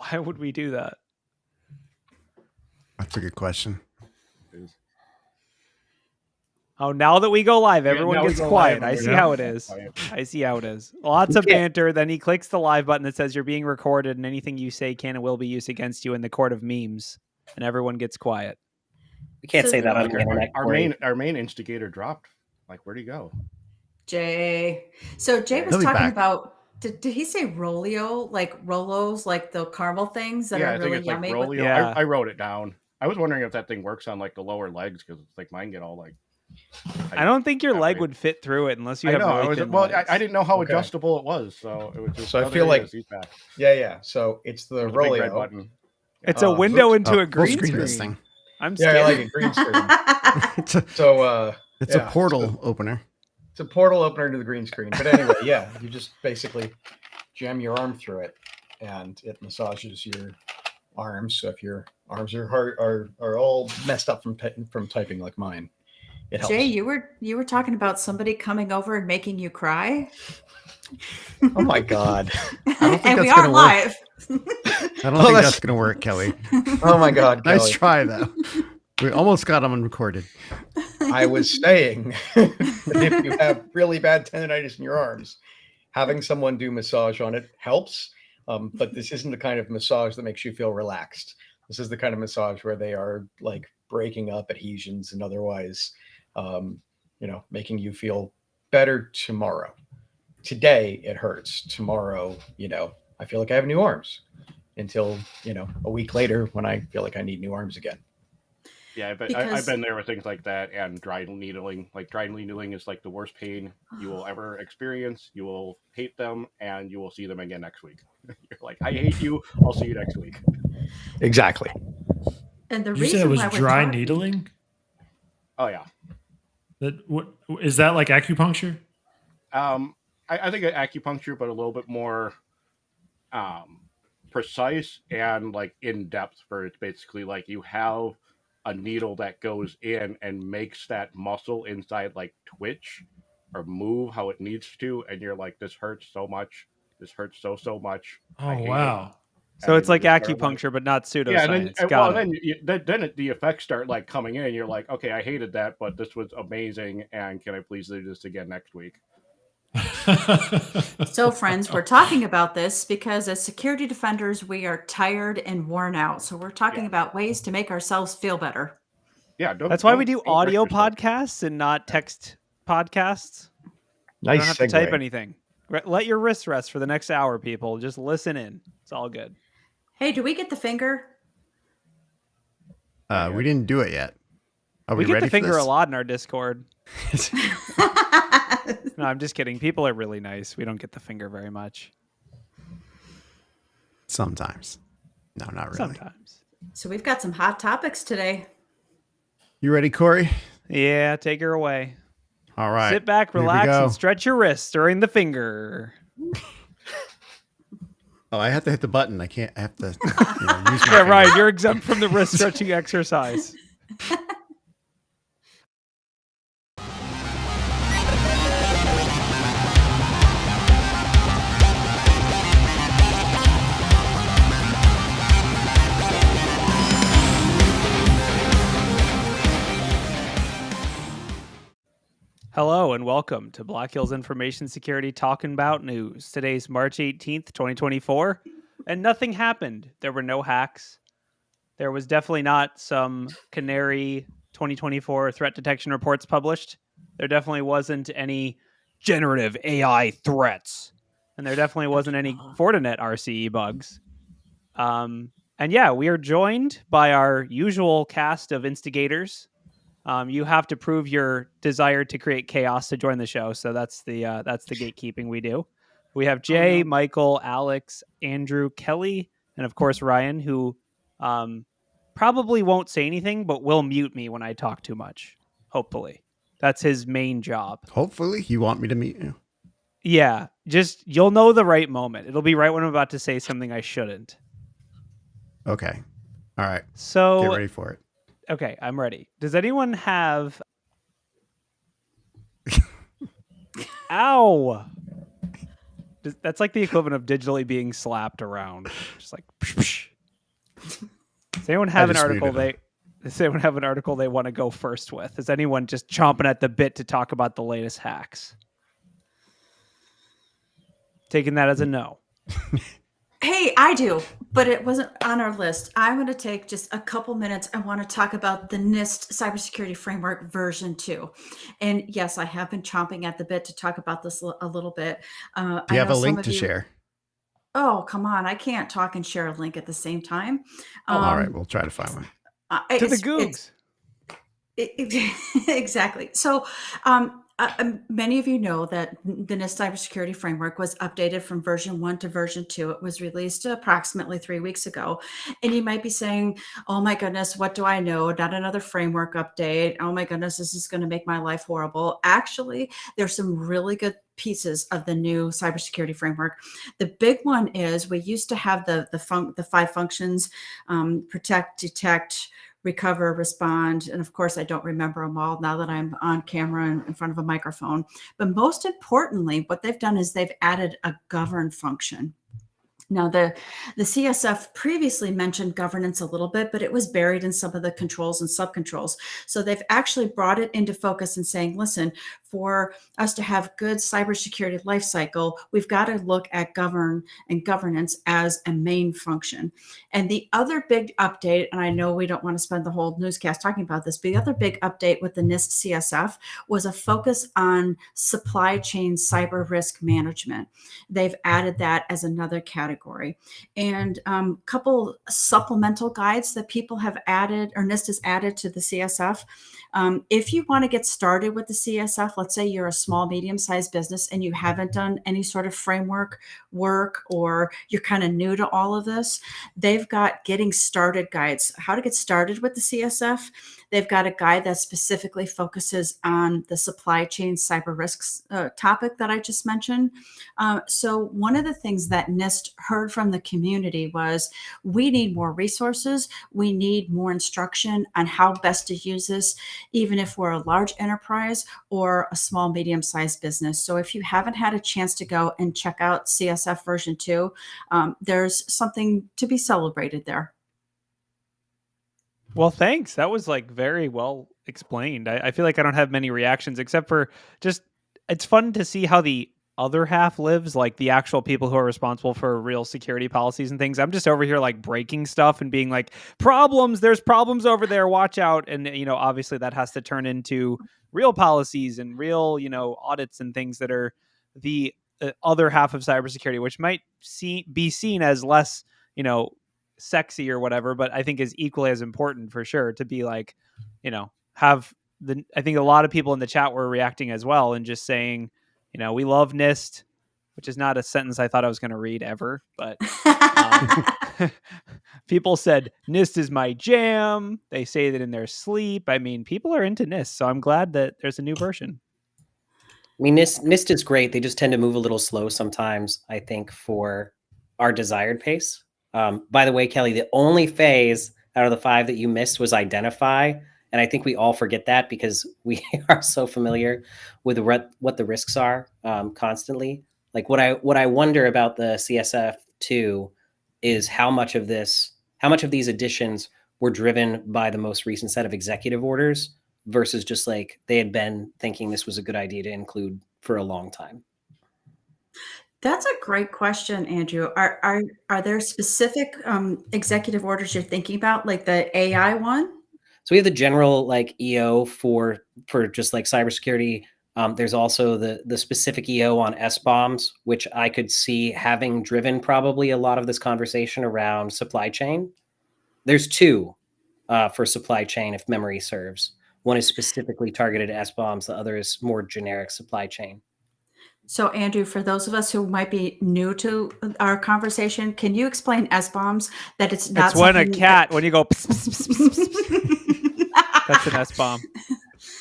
Why would we do that? That's a good question. Oh, now that we go live, everyone gets quiet. I see how it is. I see how it is. Lots of banter. Then he clicks the live button that says you're being recorded and anything you say can and will be used against you in the court of memes. And everyone gets quiet. We can't say that on the internet. Our main instigator dropped. Like, where'd he go? Jay. So Jay was talking about, did he say Rolio? Like Rolos, like the caramel things that are really yummy? Like Rolio. Yeah. I wrote it down. I was wondering if that thing works on like the lower legs because it's like mine get all like. I don't think your leg would fit through it unless you have really thin legs. I didn't know how adjustable it was, so it was just. So I feel like So it's the Rolio button. It's a window into a green screen. This thing. I'm scared. I like a green screen. It's a portal opener. It's a portal opener to the green screen. But anyway, you just basically jam your arm through it, and it massages your arms. So if your arms are all messed up from typing like mine, it helps. Jay, you were talking about somebody coming over and making you cry. Oh my God! And we are live. I don't think that's going to work, Kelly. Oh my God! Nice Kelly. try, though. We almost got them unrecorded. I was saying that if you have really bad tendonitis in your arms, having someone do massage on it helps. But this isn't the kind of massage that makes you feel relaxed. This is the kind of massage where they are like breaking up adhesions and otherwise, making you feel better tomorrow. Today it hurts. Tomorrow, I feel like I have new arms until, a week later when I feel like I need new arms again. Yeah, but I've been there with things like that and dry needling. Like dry needling is like the worst pain you will ever experience. You will hate them and you will see them again next week. You're like, I hate you. I'll see you next week. Exactly. And the reason it was dry needling? Oh yeah. What is that, like acupuncture? I think acupuncture, but a little bit more precise and like in depth. For it's basically like you have a needle that goes in and makes that muscle inside like twitch or move how it needs to, and you're like, this hurts so much. This hurts so much. Oh wow! So it's like acupuncture, but not pseudoscience. Then the effects start like coming in. You're like, okay, I hated that, but this was amazing, and can I please do this again next week? So, friends, we're talking about this because as security defenders, we are tired and worn out. So we're talking about ways to make ourselves feel better. Yeah, that's why we do audio podcasts and not text podcasts. Nice. You don't have to type anything. Let your wrists rest for the next hour, people. Just listen in. It's all good. Hey, do we get the finger? We didn't do it yet. Are we get ready the finger for this? a lot in our Discord. No, I'm just kidding. People are really nice. We don't get the finger very much. Sometimes. No, not really. Sometimes. So we've got some hot topics today. You ready, Corey? Yeah, take her away. All right. Sit back, relax, and stretch your wrists during the finger. Oh, I have to hit the button. I can't. I have to use my finger. Ryan, you're exempt from the wrist stretching exercise. Hello and welcome to Black Hills Information Security Talkin Bout News. Today's March 18th, 2024, and nothing happened. There were no hacks. There was definitely not some Canary 2024 threat detection reports published. There definitely wasn't any generative AI threats. And there definitely wasn't any Fortinet RCE bugs. And yeah, we are joined by our usual cast of instigators. You have to prove your desire to create chaos to join the show. So that's the gatekeeping we do. We have Jay, Michael, Alex, Andrew, Kelly, and of course Ryan, who probably won't say anything, but will mute me when I talk too much. Hopefully, that's his main job. Hopefully, you want me to mute you? Yeah, just you'll know the right moment. It'll be right when I'm about to say something I shouldn't. Okay. All right. So get ready for it. Okay, I'm ready. Does anyone have... Ow! That's like the equivalent of digitally being slapped around. Just like, psh, psh. Does anyone have an article they want to go first with? Is anyone just chomping at the bit to talk about the latest hacks? Taking that as a no. Hey, I do, but it wasn't on our list. I'm going to take just a couple minutes. I want to talk about the NIST Cybersecurity Framework version 2. And yes, I have been chomping at the bit to talk about this a little bit. Do you have a link to share? Oh, come on. I can't talk and share a link at the same time. All right, we'll try to find one. To the Googs. Exactly. So many of you know that the NIST Cybersecurity Framework was updated from version 1 to version 2. It was released approximately 3 weeks ago. And you might be saying, oh my goodness, what do I know? Not another framework update. Oh my goodness, this is going to make my life horrible. Actually, there's some really good pieces of the new cybersecurity framework. The big one is we used to have the 5 functions, protect, detect, recover, respond. And of course, I don't remember them all now that I'm on camera and in front of a microphone. But most importantly, what they've done is they've added a govern function. Now, the CSF previously mentioned governance a little bit, but it was buried in some of the controls and subcontrols. So they've actually brought it into focus and saying, listen, for us to have good cybersecurity lifecycle, we've got to look at govern and governance as a main function. And the other big update, and I know we don't want to spend the whole newscast talking about this, but the other big update with the NIST CSF was a focus on supply chain cyber risk management. They've added that as another category. And a couple supplemental guides that people have added, or NIST has added to the CSF. If you want to get started with the CSF, let's say you're a small, medium-sized business and you haven't done any sort of framework work, or you're kind of new to all of this, they've got getting started guides, how to get started with the CSF. They've got a guide that specifically focuses on the supply chain cyber risks topic that I just mentioned. So one of the things that NIST heard from the community was, we need more resources. We need more instruction on how best to use this, even if we're a large enterprise or a small, medium-sized business. So if you haven't had a chance to go and check out CSF version 2, there's something to be celebrated there. Well, thanks. That was like very well explained. I feel like I don't have many reactions except for just, it's fun to see how the other half lives, like the actual people who are responsible for real security policies and things. I'm just over here like breaking stuff and being like, there's problems over there, watch out. And, obviously that has to turn into real policies and real, audits and things that are the other half of cybersecurity, which might be seen as less, sexy or whatever, but I think is equally as important for sure to be like, I think a lot of people in the chat were reacting as well and just saying, we love NIST, which is not a sentence I thought I was going to read ever, but people said NIST is my jam. They say that in their sleep. I mean, people are into NIST, so I'm glad that there's a new version. I mean, NIST is great. They just tend to move a little slow sometimes, I think, for our desired pace. By the way, Kelly, the only phase out of the 5 that you missed was identify. And I think we all forget that because we are so familiar with what the risks are constantly. Like what I wonder about the CSF 2 is how much of these additions were driven by the most recent set of executive orders versus just like they had been thinking this was a good idea to include for a long time. That's a great question, Andrew. Are there specific executive orders you're thinking about, like the AI one? So we have the general like EO for just like cybersecurity. There's also the specific EO on SBOMs, which I could see having driven probably a lot of this conversation around supply chain. There's 2 for supply chain, if memory serves. One is specifically targeted at SBOMs. The other is more generic supply chain. So, Andrew, for those of us who might be new to our conversation, can you explain SBOMs? That it's not. It's when a cat, when you go, pss, pss, pss, pss, pss. That's an SBOM.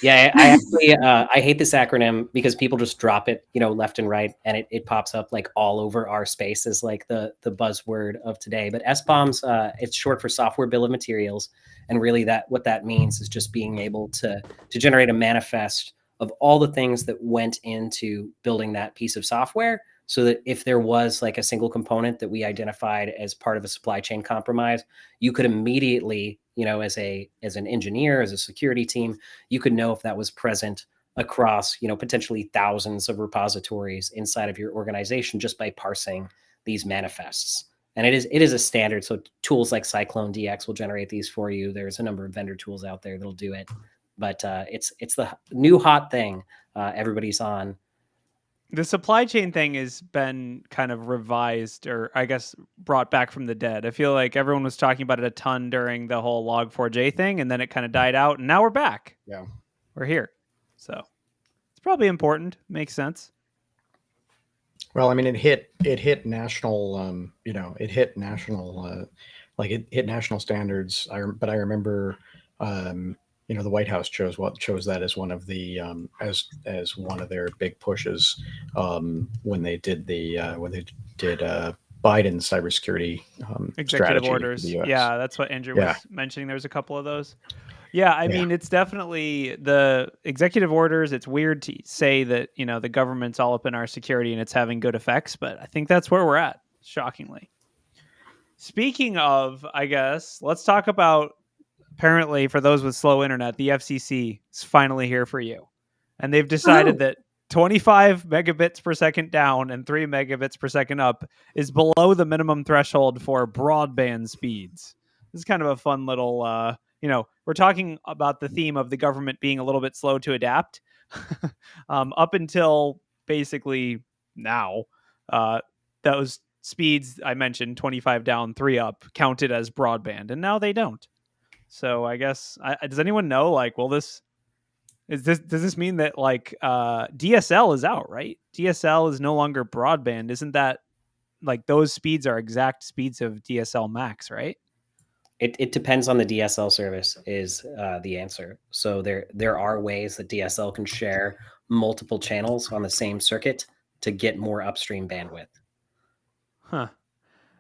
Yeah, I actually I hate this acronym because people just drop it, left and right, and it pops up like all over our space as like the buzzword of today. But SBOMs, it's short for software bill of materials, and really what that means is just being able to generate a manifest of all the things that went into building that piece of software so that if there was like a single component that we identified as part of a supply chain compromise, you could immediately, as an engineer, as a security team, you could know if that was present across, potentially thousands of repositories inside of your organization just by parsing these manifests. And it is a standard. So tools like Cyclone DX will generate these for you. There's a number of vendor tools out there that'll do it. But it's the new hot thing everybody's on. The supply chain thing has been kind of revised, or I guess brought back from the dead. I feel like everyone was talking about it a ton during the whole Log4j thing, and then it kind of died out, and now we're back. Yeah. We're here. So it's probably important. Makes sense. Well, I mean, it hit national, it hit national, it hit national standards. But I remember, the White House chose that as one of the as one of their big pushes when they did Biden's cybersecurity executive strategy orders. for the US. Yeah, that's what Andrew was mentioning. There's a couple of those. Yeah, I mean, it's definitely the executive orders. It's weird to say that, the government's all up in our security and it's having good effects, but I think that's where we're at, shockingly. Speaking of, I guess, let's talk about, apparently, for those with slow internet, the FCC is finally here for you. And they've decided that 25 megabits per second down and 3 megabits per second up is below the minimum threshold for broadband speeds. This is kind of a fun little... we're talking about the theme of the government being a little bit slow to adapt. Up until basically now, those speeds I mentioned, 25 down, 3 up, counted as broadband, and now they don't. So I guess, does anyone know, does this mean that DSL is out, right? DSL is no longer broadband. Isn't that those speeds are exact speeds of DSL max, right? It depends on the DSL service is the answer. So there are ways that DSL can share multiple channels on the same circuit to get more upstream bandwidth. Huh.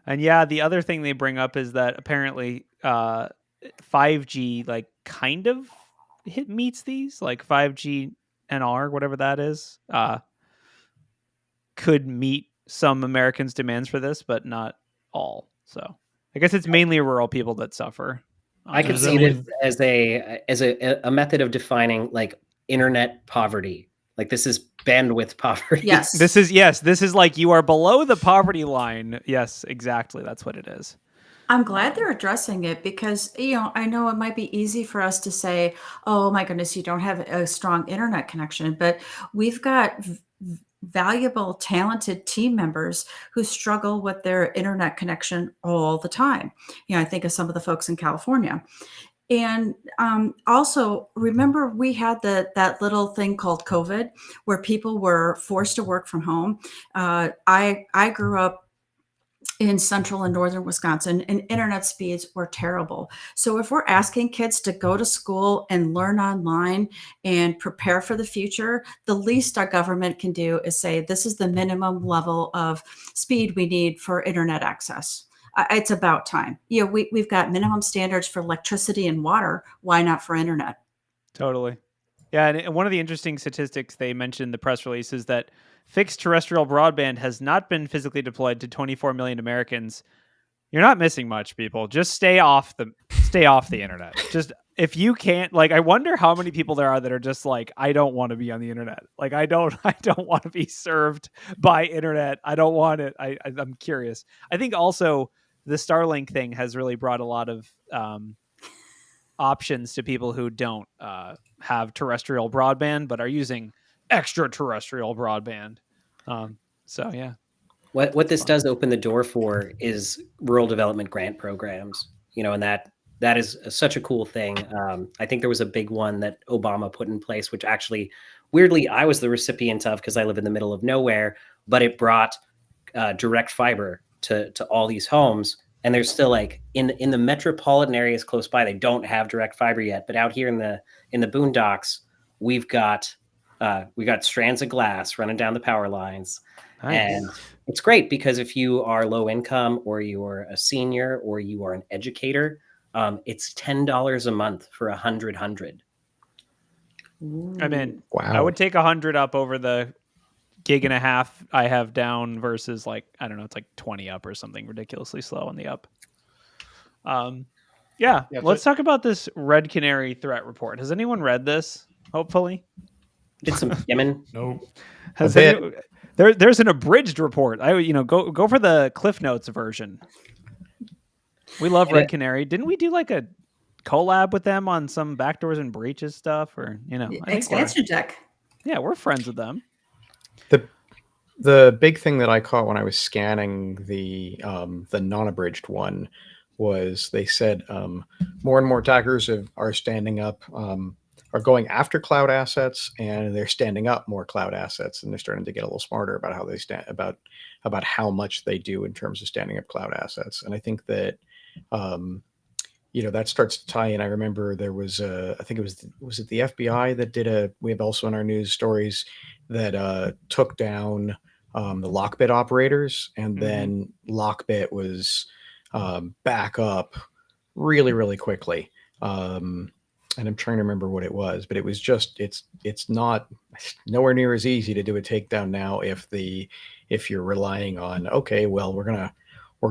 And yeah, the other thing they bring up is that apparently 5G kind of meets these, 5G NR, whatever that is, could meet some Americans' demands for this, but not all. So I guess it's mainly rural people that suffer. I could see this as a method of defining internet poverty. This is bandwidth poverty. Yes. This is you are below the poverty line. Yes, exactly. That's what it is. I'm glad they're addressing it because, I know it might be easy for us to say, oh my goodness, you don't have a strong internet connection, but we've got valuable, talented team members who struggle with their internet connection all the time. I think of some of the folks in California. And also, remember, we had that little thing called COVID where people were forced to work from home. I grew up in central and northern Wisconsin, and internet speeds were terrible. So if we're asking kids to go to school and learn online and prepare for the future, the least our government can do is say, this is the minimum level of speed we need for internet access. It's about time. We've got minimum standards for electricity and water. Why not for internet? Totally. Yeah, and one of the interesting statistics they mentioned in the press release is that fixed terrestrial broadband has not been physically deployed to 24 million Americans. You're not missing much, people. Just stay off the internet. Just if you can't, I wonder how many people there are that are just I don't want to be on the internet. I don't want to be served by internet. I don't want it. I'm curious. I think also the Starlink thing has really brought a lot of options to people who don't have terrestrial broadband but are using extraterrestrial broadband. So yeah, what this does open the door for is rural development grant programs, and that is such a cool thing. I think there was a big one that Obama put in place, which actually weirdly I was the recipient of because I live in the middle of nowhere, but it brought direct fiber to all these homes. And there's still in the metropolitan areas close by, they don't have direct fiber yet. But out here in the boondocks, we've got strands of glass running down the power lines. Nice. And it's great because if you are low income or you're a senior or you are an educator, it's $10 a month for 100. I mean, wow. I would take 100 up over the gig and a half I have down versus like, I don't know, it's like 20 up or something ridiculously slow on the up. Yeah, Yeah, let's so- talk about this Red Canary threat report. Has anyone read this? Hopefully. Did some skimming. Nope. Has bit. there's an abridged report. Go for the Cliff Notes version. We love Red Canary. Didn't we do like a collab with them on some backdoors and breaches stuff? Or I think Expansion deck. we're friends with them. The big thing that I caught when I was scanning the non-abridged one was they said more and more attackers are standing up, are going after cloud assets, and they're standing up more cloud assets, and they're starting to get a little smarter about how they stand about how much they do in terms of standing up cloud assets. And I think that that starts to tie in. I remember there was I think was it the FBI that did we have also in our news stories that took down the Lockbit operators, and then Lockbit was back up really, really quickly. And I'm trying to remember what it was, but it was just it's not nowhere near as easy to do a takedown now if you're relying on, okay, well, we're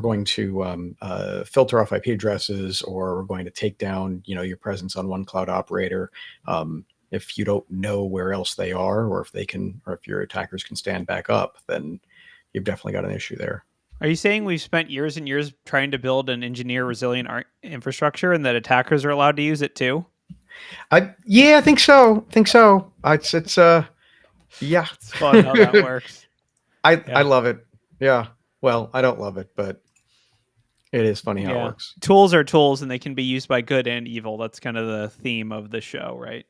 going to filter off IP addresses, or we're going to take down your presence on one cloud operator. If you don't know where else they are, or if your attackers can stand back up, then you've definitely got an issue there. Are you saying we've spent years and years trying to build and engineer resilient infrastructure, and that attackers are allowed to use it too? I think so. It's yeah. It's fun how that works. I love it. Yeah. Well, I don't love it, but it is funny how it works. Tools are tools, and they can be used by good and evil. That's kind of the theme of the show, right?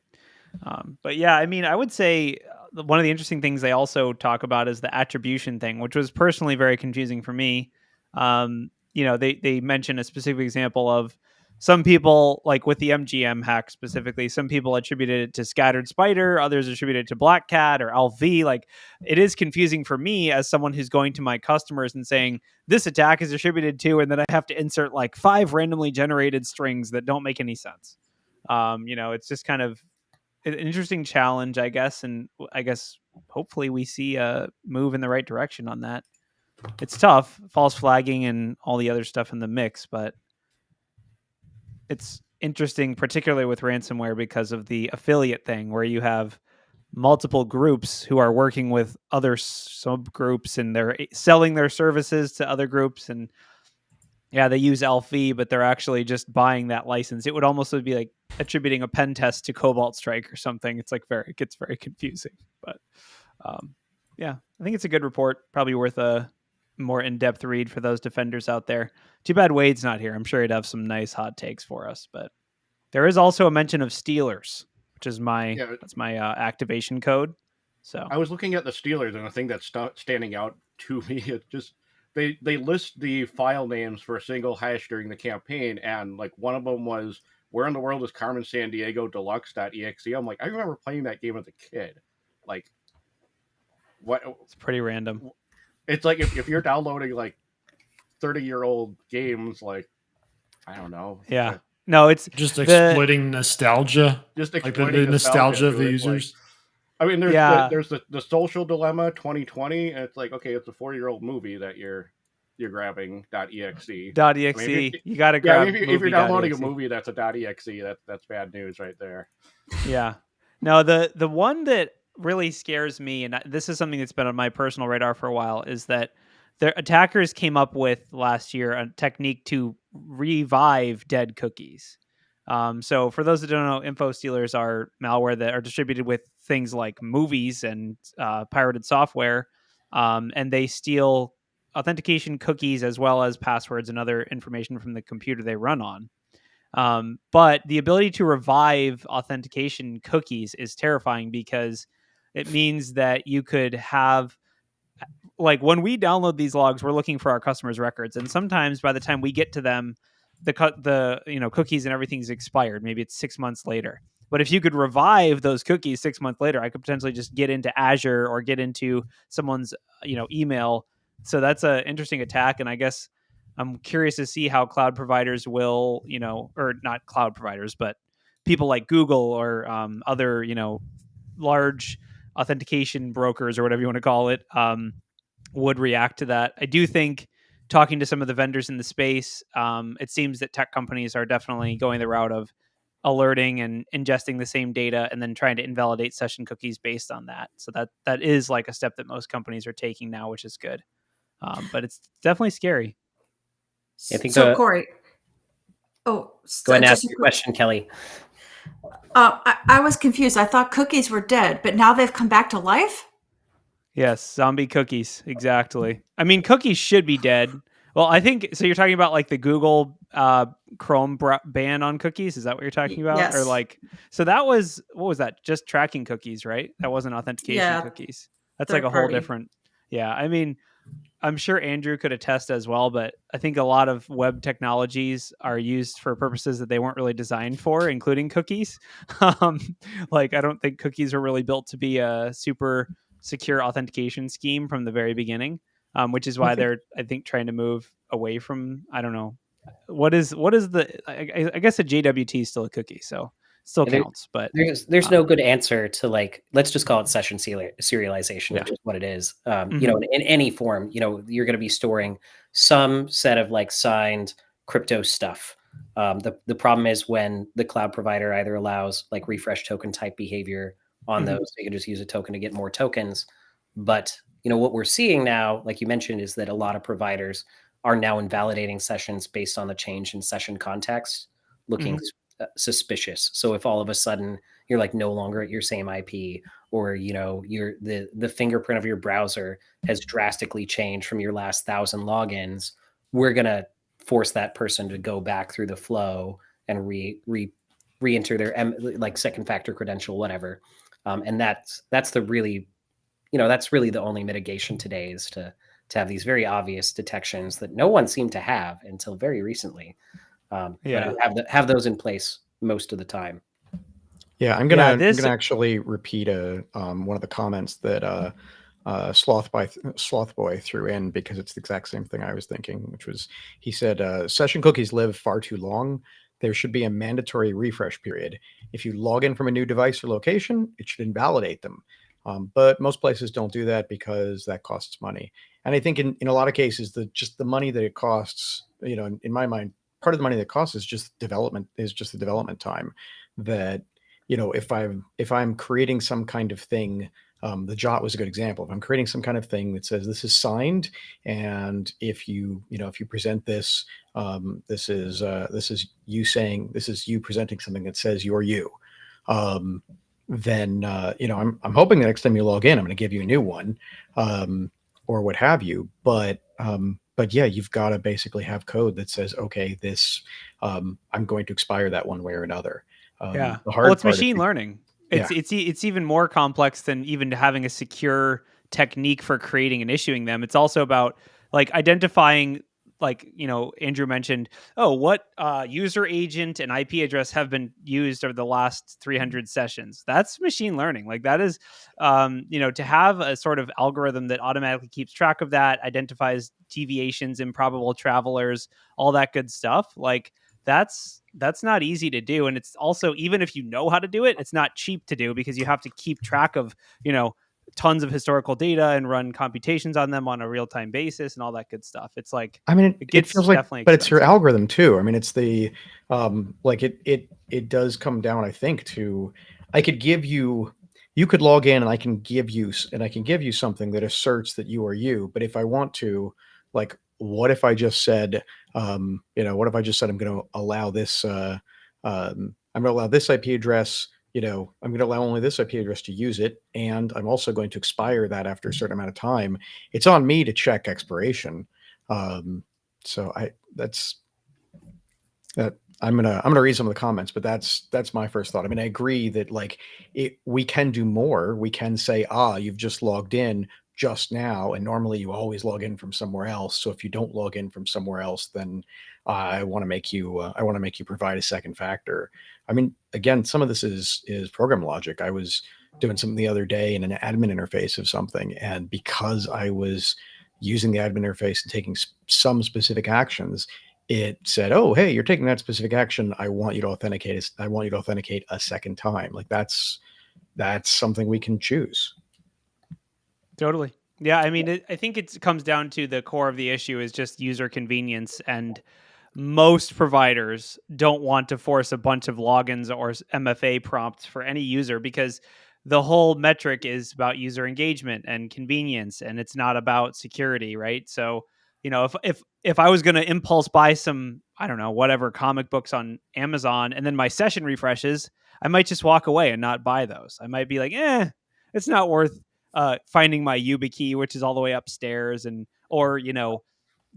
But yeah, I mean, I would say one of the interesting things they also talk about is the attribution thing, which was personally very confusing for me. They mention a specific example of some people, like with the MGM hack specifically, some people attributed it to Scattered Spider, others attributed it to Black Cat or LV. Like, it is confusing for me as someone who's going to my customers and saying this attack is attributed to, and then I have to insert like 5 randomly generated strings that don't make any sense. It's just kind of an interesting challenge, I guess, and I guess hopefully we see a move in the right direction on that. It's tough, false flagging and all the other stuff in the mix, but it's interesting, particularly with ransomware, because of the affiliate thing, where you have multiple groups who are working with other subgroups, and they're selling their services to other groups, and they use LV, but they're actually just buying that license. It would almost be like attributing a pen test to Cobalt Strike or something. It's like it gets very confusing. But I think it's a good report. Probably worth a more in-depth read for those defenders out there. Too bad Wade's not here. I'm sure he'd have some nice hot takes for us. But there is also a mention of Steelers, which is my activation code. So I was looking at the Steelers, and the thing that's standing out to me is just they list the file names for a single hash during the campaign, and like one of them was, where in the world is Carmen Sandiego Deluxe.exe? I'm like, I remember playing that game as a kid. Like, what? It's pretty random. It's like if you're downloading like 30-year-old games, like, I don't know. Yeah. No, it's just exploiting nostalgia. Just like exploiting the nostalgia of the it, users. Like, I mean, there's the Social Dilemma 2020, and it's like, okay, it's a 4-year-old movie that you're grabbing .exe. .exe. I mean, you got to grab. If you're downloading a movie that's a .exe, that's bad news right there. Yeah. No, the one that really scares me, and this is something that's been on my personal radar for a while, is that the attackers came up with last year a technique to revive dead cookies. So for those that don't know, info stealers are malware that are distributed with things like movies and pirated software, and they steal authentication cookies as well as passwords and other information from the computer they run on. But the ability to revive authentication cookies is terrifying, because it means that you could have, like, when we download these logs, we're looking for our customers' records, and sometimes by the time we get to them, the cookies and everything's expired. Maybe it's 6 months later. But if you could revive those cookies 6 months later, I could potentially just get into Azure or get into someone's email. So that's an interesting attack, and I guess I'm curious to see how cloud providers will, or not cloud providers, but people like Google or other large authentication brokers or whatever you want to call it would react to that. I do think talking to some of the vendors in the space, it seems that tech companies are definitely going the route of alerting and ingesting the same data and then trying to invalidate session cookies based on that. So that is like a step that most companies are taking now, which is good. But it's definitely scary. I think So Corey, oh, go ahead and ask just your question, Kelly. I was confused. I thought cookies were dead, but now they've come back to life. Yes, zombie cookies. Exactly. I mean, cookies should be dead. Well, I think so. You're talking about like the Google Chrome ban on cookies. Is that what you're talking about? Yes. Or like, so that was, what was that? Just tracking cookies, right? That wasn't authentication cookies. That's like a whole different. Yeah. I mean, I'm sure Andrew could attest as well, but I think a lot of web technologies are used for purposes that they weren't really designed for, including cookies. Like, I don't think cookies were really built to be a super secure authentication scheme from the very beginning, which is why they're, I think, trying to move away from, I don't know, what is the, I guess a JWT is still a cookie, so still counts, but there's no good answer to, like, let's just call it session serialization, which is what it is. You know, in any form, you know, you're going to be storing some set of like signed crypto stuff. The problem is when the cloud provider either allows like refresh token type behavior on those, so you can just use a token to get more tokens. But you know what we're seeing now, like you mentioned, is that a lot of providers are now invalidating sessions based on the change in session context, looking suspicious. So if all of a sudden you're like no longer at your same IP, or you know the fingerprint of your browser has drastically changed from your last 1,000 logins, we're gonna force that person to go back through the flow and re-enter their like second factor credential, whatever. And that's the really, you know, that's really the only mitigation today, is to have these very obvious detections that no one seemed to have until very recently. But have those in place most of the time. Yeah, I'm gonna actually repeat one of the comments that Slothboy threw in, because it's the exact same thing I was thinking, which was, he said, session cookies live far too long. There should be a mandatory refresh period. If you log in from a new device or location, it should invalidate them. But most places don't do that because that costs money. And I think in a lot of cases, just the money that it costs, you know, in my mind, part of the money that costs is just the development time. That, you know, if I'm creating some kind of thing, the JOT was a good example. If I'm creating some kind of thing that says this is signed, and if you present this, this is you saying, this is you presenting something that says you're you, then you know, I'm hoping the next time you log in, I'm going to give you a new one, or what have you. But yeah, you've got to basically have code that says, okay, this I'm going to expire that one way or another. Well, it's machine learning. It's even more complex than even having a secure technique for creating and issuing them. It's also about like identifying, like, you know, Andrew mentioned, what user agent and IP address have been used over the last 300 sessions. That's machine learning. Like that is, you know, to have a sort of algorithm that automatically keeps track of that, identifies deviations, improbable travelers, all that good stuff. Like that's not easy to do. And it's also, even if you know how to do it, it's not cheap to do, because you have to keep track of, you know, tons of historical data and run computations on them on a real-time basis and all that good stuff. It's like, I mean, it feels like, but expensive. it's your algorithm too. I mean, it's the, like it does come down, I think, to, I could give you, you could log in and I can give you something that asserts that you are you. But if I want to, like, what if I just said, you know, what if I just said, I'm going to allow this, I'm going to allow this IP address, you know, I'm going to allow only this IP address to use it, and I'm also going to expire that after a certain amount of time. It's on me to check expiration. So I'm gonna read some of the comments, but that's my first thought. I mean, I agree that like we can do more. We can say, you've just logged in just now, and normally you always log in from somewhere else. So if you don't log in from somewhere else, then I want to make you provide a second factor. I mean, again, some of this is program logic. I was doing something the other day in an admin interface of something, and because I was using the admin interface and taking some specific actions, it said, "Oh, hey, you're taking that specific action. I want you to authenticate a second time." Like that's something we can choose. Totally. Yeah, I mean, I think it comes down to the core of the issue is just user convenience, and most providers don't want to force a bunch of logins or MFA prompts for any user because the whole metric is about user engagement and convenience, and it's not about security, right? So, if I was going to impulse buy some, I don't know, whatever comic books on Amazon, and then my session refreshes, I might just walk away and not buy those. I might be like, it's not worth finding my YubiKey, which is all the way upstairs, or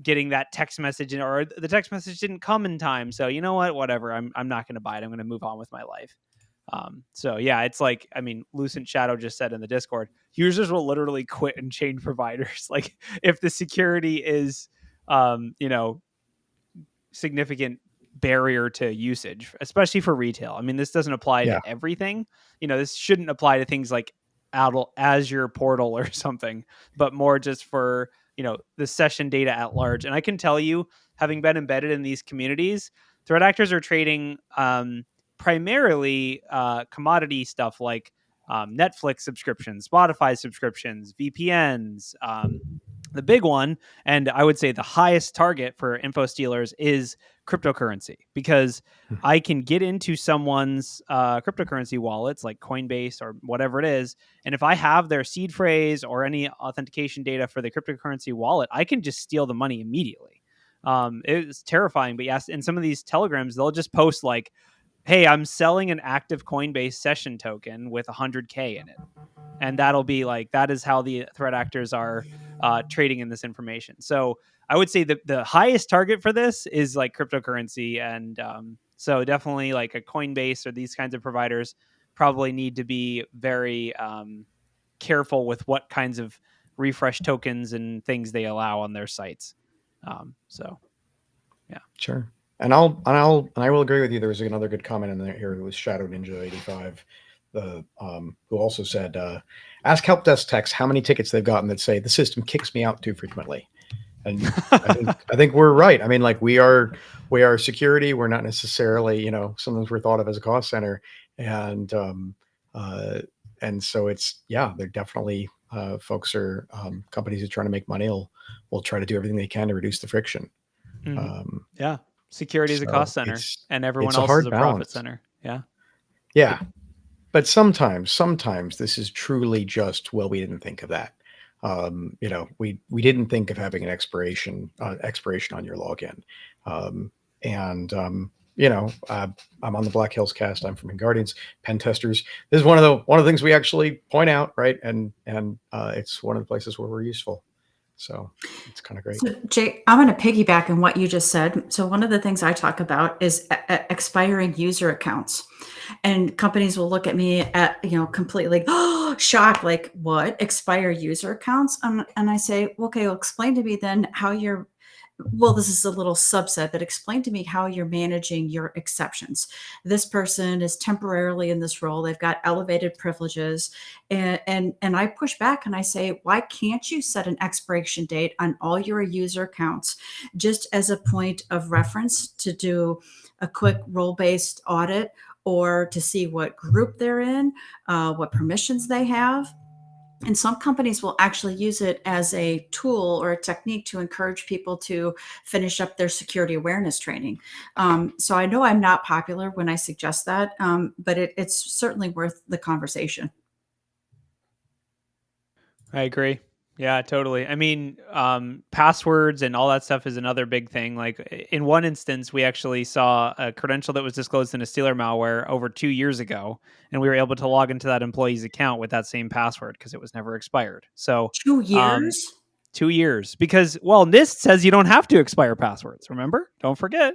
getting that text message, or the text message didn't come in time. So you know what, whatever. I'm not going to buy it. I'm going to move on with my life. So yeah, it's like, I mean, Lucent Shadow just said in the Discord, users will literally quit and change providers. Like if the security is, significant barrier to usage, especially for retail. I mean, this doesn't apply Yeah. to everything. This shouldn't apply to things like Azure portal or something, but more just for, the session data at large. And I can tell you, having been embedded in these communities, threat actors are trading primarily commodity stuff like Netflix subscriptions, Spotify subscriptions, VPNs. The big one, and I would say the highest target for info stealers, is cryptocurrency, because I can get into someone's cryptocurrency wallets like Coinbase or whatever it is, and if I have their seed phrase or any authentication data for the cryptocurrency wallet, I can just steal the money immediately. It's terrifying, but yes, in some of these telegrams, they'll just post like, hey, I'm selling an active Coinbase session token with 100K in it. And that'll be like, that is how the threat actors are trading in this information. So I would say that the highest target for this is like cryptocurrency. And so definitely like a Coinbase or these kinds of providers probably need to be very careful with what kinds of refresh tokens and things they allow on their sites. So, yeah. Sure. And I will agree with you. There was another good comment in there here. It was Shadow Ninja 85, who also said, ask help desk techs how many tickets they've gotten that say the system kicks me out too frequently. And I think we're right. I mean, like we are security. We're not necessarily, sometimes we're thought of as a cost center, and so it's, they're definitely folks are companies who are trying to make money will try to do everything they can to reduce the friction. Yeah. Security is a cost center, and everyone else is a profit center. Yeah. Yeah. But sometimes this is truly just, well, we didn't think of that. We didn't think of having an expiration on your login. I'm on the Black Hills cast. I'm from Guardians, pen testers. This is one of the things we actually point out, right? And it's one of the places where we're useful. So it's kind of great. So Jay, I'm going to piggyback on what you just said. So one of the things I talk about is expiring user accounts, and companies will look at me completely shocked, like, what, expire user accounts? And I say, okay, well, explain to me then how you're, well, this is a little subset, but explain to me how you're managing your exceptions. This person is temporarily in this role. They've got elevated privileges. And I push back and I say, why can't you set an expiration date on all your user accounts just as a point of reference to do a quick role-based audit, or to see what group they're in, what permissions they have? And some companies will actually use it as a tool or a technique to encourage people to finish up their security awareness training. So I know I'm not popular when I suggest that, but it's certainly worth the conversation. I agree. Yeah, totally. I mean, passwords and all that stuff is another big thing. Like in one instance, we actually saw a credential that was disclosed in a stealer malware over 2 years ago, and we were able to log into that employee's account with that same password because it was never expired. So 2 years? 2 years, because, well, NIST says you don't have to expire passwords. Remember? Don't forget.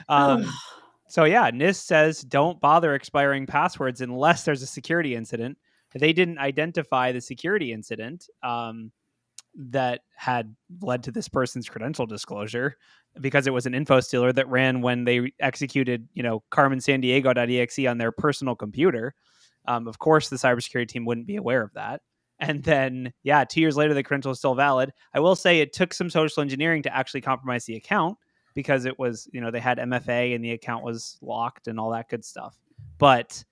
So yeah, NIST says don't bother expiring passwords unless there's a security incident. They didn't identify the security incident that had led to this person's credential disclosure, because it was an info stealer that ran when they executed, CarmenSandiego.exe on their personal computer. Of course, the cybersecurity team wouldn't be aware of that. And then, 2 years later, the credential is still valid. I will say it took some social engineering to actually compromise the account, because it was, they had MFA and the account was locked and all that good stuff. But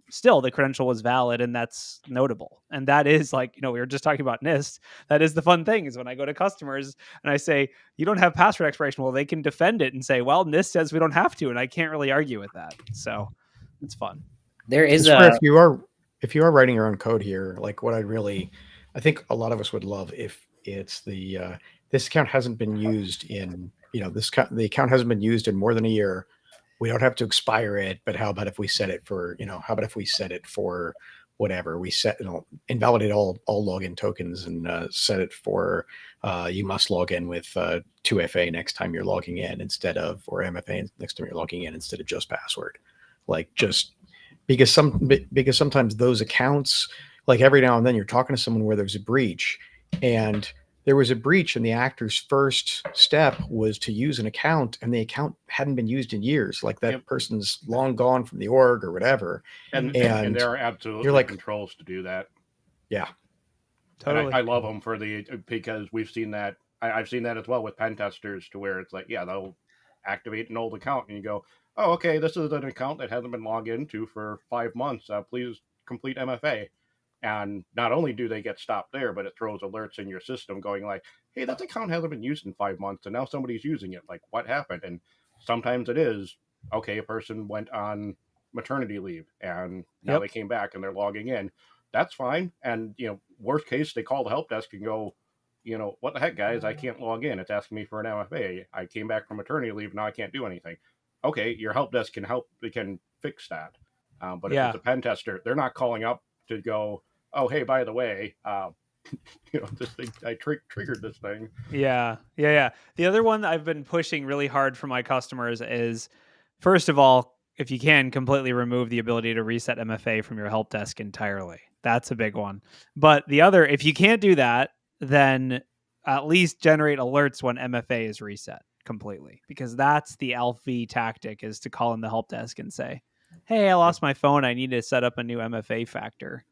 still the credential was valid, and that's notable. And that is like, we were just talking about NIST. That is the fun thing, is when I go to customers and I say, you don't have password expiration. Well, they can defend it and say, well, NIST says we don't have to, and I can't really argue with that. So it's fun. There is It's where a if you are writing your own code here, like what I think a lot of us would love if it's this account hasn't been used in, the account hasn't been used in more than a year. We don't have to expire it, but how about if we set it for, whatever we set, invalidate all login tokens and set it for, you must log in with 2FA next time you're logging in or MFA next time you're logging in instead of just password. Like just because sometimes those accounts, like every now and then you're talking to someone where there's a breach, and there was a breach and the actor's first step was to use an account, and the account hadn't been used in years. Like that person's long gone from the org or whatever. And there are absolutely controls to do that. Yeah. Totally. And I love them because we've seen that. I've seen that as well with pen testers, to where it's like, they'll activate an old account and you go, oh, okay, this is an account that hasn't been logged into for 5 months. Please complete MFA. And not only do they get stopped there, but it throws alerts in your system going like, hey, that account hasn't been used in 5 months and now somebody's using it. Like, what happened? And sometimes it is, okay, a person went on maternity leave and now they came back and they're logging in. That's fine. And, worst case, they call the help desk and go, what the heck, guys, I can't log in. It's asking me for an MFA. I came back from maternity leave. Now I can't do anything. Okay, your help desk can help. They can fix that. But if it's a pen tester, they're not calling up to go, oh, hey, by the way, this thing, I triggered this thing. Yeah. The other one I've been pushing really hard for my customers is, first of all, if you can, completely remove the ability to reset MFA from your help desk entirely. That's a big one. But the other, if you can't do that, then at least generate alerts when MFA is reset completely, because that's the ALV tactic, is to call in the help desk and say, hey, I lost my phone. I need to set up a new MFA factor.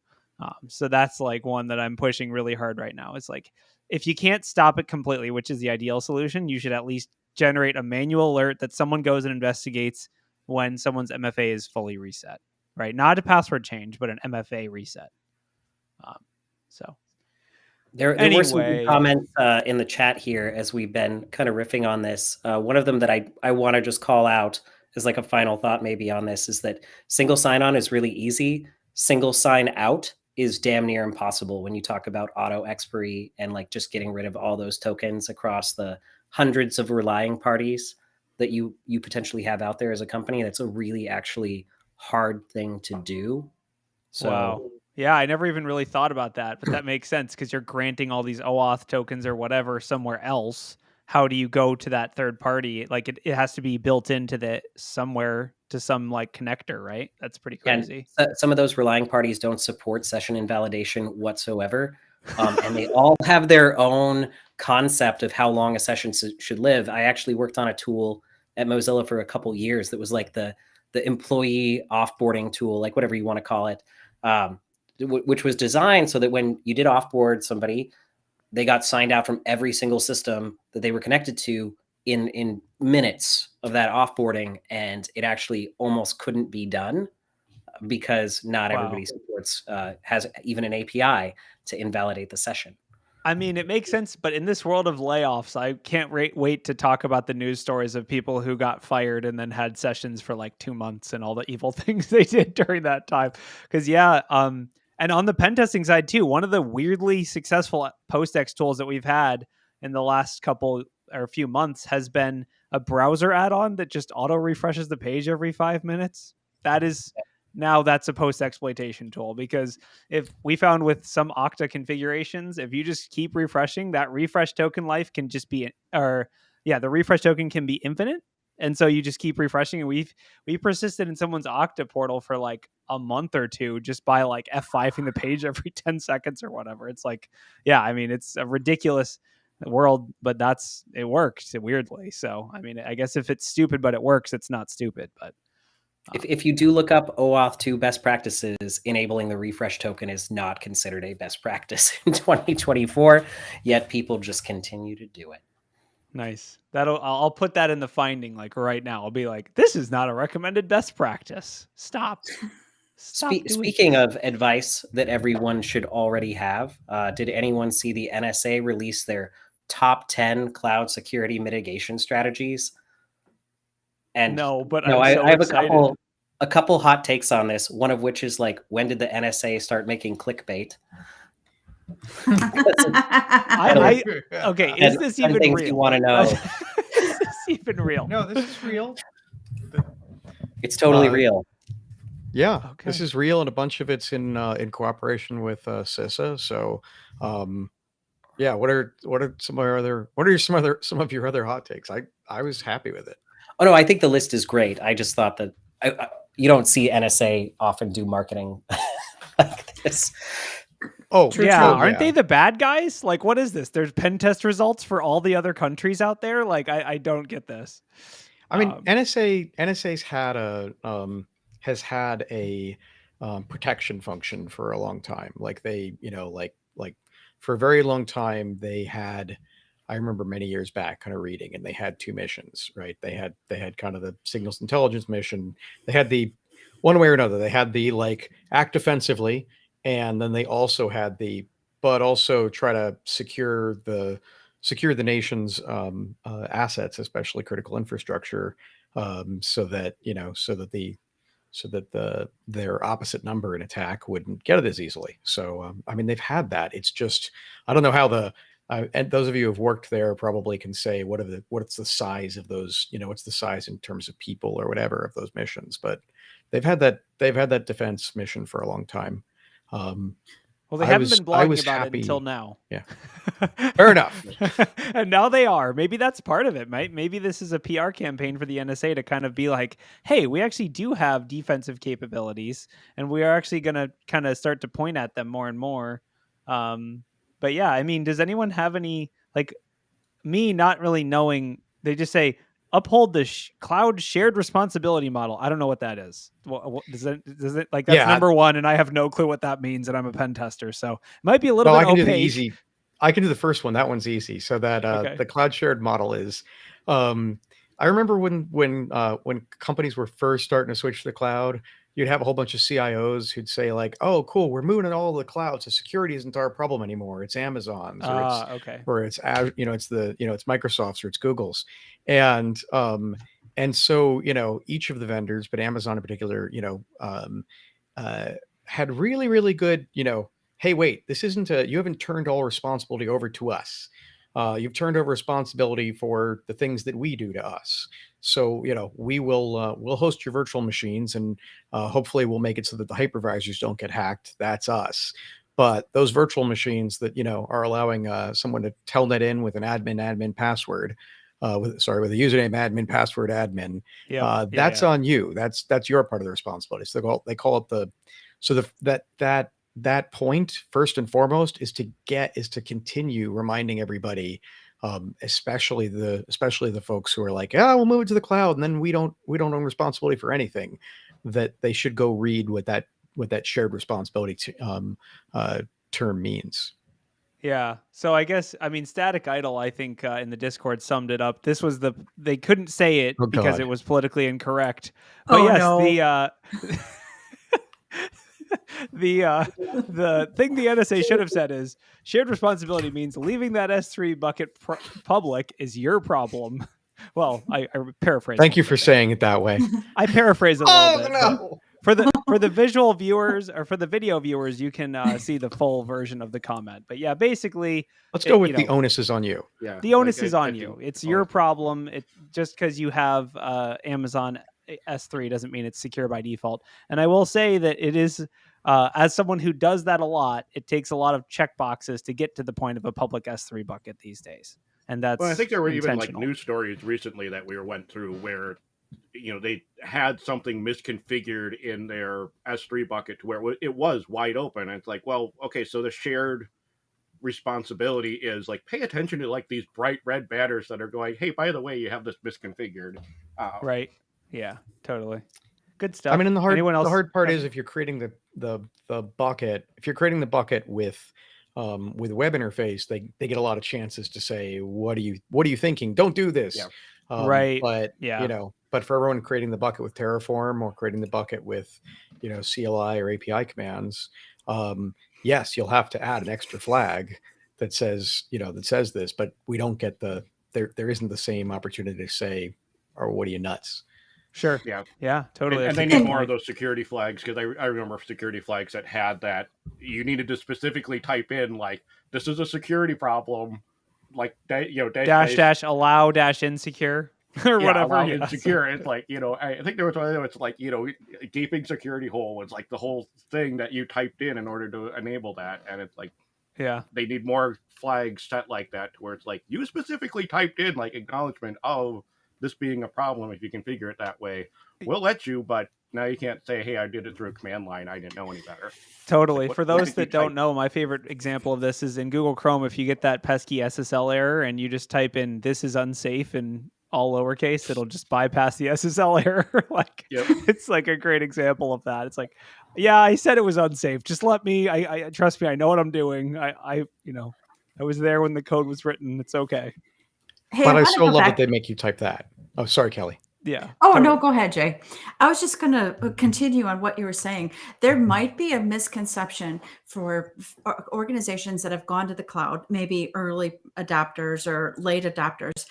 So that's like one that I'm pushing really hard right now. It's like, if you can't stop it completely, which is the ideal solution, you should at least generate a manual alert that someone goes and investigates when someone's MFA is fully reset, right? Not a password change, but an MFA reset. So there were some good comments in the chat here as we've been kind of riffing on this. One of them that I want to just call out as like a final thought maybe on this is that single sign-on is really easy. Single sign-out is damn near impossible when you talk about auto expiry and like just getting rid of all those tokens across the hundreds of relying parties that you potentially have out there as a company. That's a really actually hard thing to do. So wow. Yeah, I never even really thought about that, but that makes sense because you're granting all these OAuth tokens or whatever somewhere else. How do you go to that third party? Like it has to be built into somewhere to some like connector, right? That's pretty crazy. And some of those relying parties don't support session invalidation whatsoever. And they all have their own concept of how long a session should live. I actually worked on a tool at Mozilla for a couple years that was like the employee offboarding tool, like whatever you want to call it, which was designed so that when you did offboard somebody, they got signed out from every single system that they were connected to in minutes of that offboarding, and it actually almost couldn't be done because not everybody supports has even an API to invalidate the session. I mean, it makes sense, but in this world of layoffs, I can't wait to talk about the news stories of people who got fired and then had sessions for like 2 months and all the evil things they did during that time. Because and on the pen testing side too, one of the weirdly successful post-ex tools that we've had in the last couple or few months has been a browser add-on that just auto refreshes the page every 5 minutes. That's a post-exploitation tool, because if we found with some Okta configurations, if you just keep refreshing, that refresh token life can just be, the refresh token can be infinite. And so you just keep refreshing, and we persisted in someone's Okta portal for like a month or two just by like F5ing the page every 10 seconds or whatever. It's like, I mean, it's a ridiculous world, but it works weirdly. So, I mean, I guess if it's stupid, but it works, it's not stupid. But if you do look up OAuth 2 best practices, enabling the refresh token is not considered a best practice in 2024, yet people just continue to do it. Nice. I'll put that in the finding like right now. I'll be like, this is not a recommended best practice. Stop. Stop doing Speaking this. of advice that everyone should already have, did anyone see the NSA release their top 10 cloud security mitigation strategies? And No, but no, I'm so I have excited. a couple hot takes on this. One of which is like, when did the NSA start making clickbait? Okay, is this 10 even things real? you want to know. Is this even real? No, this is real. It's totally real. Yeah, Okay. this is real, and a bunch of it's in cooperation with CISA. So, yeah. What are some of your other hot takes? I was happy with it. Oh no, I think the list is great. I just thought that you don't see NSA often do marketing like this. Oh, True, Yeah, true. aren't they the bad guys? Like, what is this? There's pen test results for all the other countries out there. Like, I don't get this. I mean, NSA's has had a protection function for a long time. Like they, like for a very long time they had. I remember many years back, kind of reading, and they had two missions, right? They had kind of the signals intelligence mission. They had the one way or another. They had the like act defensively, and then they also had but also try to secure the nation's assets, especially critical infrastructure, so that their opposite number in attack wouldn't get it as easily. So I mean, they've had that. It's just I don't know how and those of you who have worked there probably can say what's the size of those, what's the size in terms of people or whatever of those missions. But they've had that defense mission for a long time. Well, they I haven't was- been I blogging was about happy- it until now. Yeah. Fair enough. And now they are. Maybe that's part of it. Maybe this is a PR campaign for the NSA to kind of be like, hey, we actually do have defensive capabilities, and we are actually going to kind of start to point at them more and more. But yeah, I mean, does anyone have any, like me not really knowing, they just say, uphold the cloud shared responsibility model. I don't know what that is. Does it like that's number one, and I have no clue what that means, and I'm a pen tester, so it might be a little bit I can opaque. do the easy. I can do the first one. That one's easy. So that Okay. the cloud shared model is. I remember when companies were first starting to switch to the cloud, you'd have a whole bunch of CIOs who'd say like, "Oh, cool, we're moving to all the cloud, so security isn't our problem anymore. It's Amazon's, Okay. or it's Azure, it's it's Microsoft's or it's Google's," and so each of the vendors, but Amazon in particular, had really really good hey, wait, this isn't you haven't turned all responsibility over to us. You've turned over responsibility for the things that we do to us. So, we will we'll host your virtual machines, and hopefully we'll make it so that the hypervisors don't get hacked. That's us. But those virtual machines that, are allowing someone to telnet in with an admin password, with a username admin password admin, that's on you. That's your part of the responsibility. So they call it that point first and foremost is to continue reminding everybody, especially the folks who are like, we'll move it to the cloud and then we don't own responsibility for anything, that they should go read what that shared responsibility term means. Yeah. So I guess, I mean, static idle, I think in the Discord summed it up. This was they couldn't say it because it was politically incorrect. But the thing the NSA should have said is shared responsibility means leaving that S3 bucket public is your problem. Well, I paraphrase. Thank you for saying it that way. I paraphrase it a little bit. No. For the visual viewers, or for the video viewers, you can see the full version of the comment. But yeah, basically, let's go with the onus is on you. Yeah, the onus is on you. It's your problem. It just because you have Amazon S3 doesn't mean it's secure by default. And I will say that it is, as someone who does that a lot, it takes a lot of check boxes to get to the point of a public S3 bucket these days. And that's I think there were even like news stories recently that we went through where they had something misconfigured in their S3 bucket to where it was wide open. And it's like, well, okay, so the shared responsibility is like, pay attention to like these bright red banners that are going, hey, by the way, you have this misconfigured. Right. Yeah, totally. Good stuff. I mean, and the hard part is if you're creating the bucket, if you're creating the bucket with a web interface, they get a lot of chances to say, what are you thinking? Don't do this. Right. But Yeah. but for everyone creating the bucket with Terraform or creating the bucket with CLI or API commands, yes, you'll have to add an extra flag that says this, but we don't get there isn't the same opportunity to say, or what are you, nuts? Sure. Yeah. Yeah, totally. And That's a they good need more of point. those security flags, because I remember security flags that had that you needed to specifically type in like, this is a security problem, like Dash allow dash insecure or yeah, whatever. allow Yeah. insecure. It's like, I think there was one. It's like, gaping security hole. It's like the whole thing that you typed in order to enable that, and it's like Yeah. they need more flags set like that, to where it's like you specifically typed in like acknowledgement of this being a problem. If you configure it that way, we'll let you, but now you can't say, hey, I did it through a command line, I didn't know any better. Totally. Like, For what those did you that don't type? know, my favorite example of this is in Google Chrome. If you get that pesky SSL error and you just type in "this is unsafe" in all lowercase, it'll just bypass the SSL error. Like, Yep. it's like a great example of that. It's like, yeah, I said it was unsafe. Just let me. I trust me. I know what I'm doing. I was there when the code was written. It's okay. Hey, But I wanna so go love back- that they make you type that. Oh, sorry, Kelly. Yeah. Oh, totally. no, go ahead, Jay. I was just going to continue on what you were saying. There might be a misconception for organizations that have gone to the cloud, maybe early adopters or late adopters.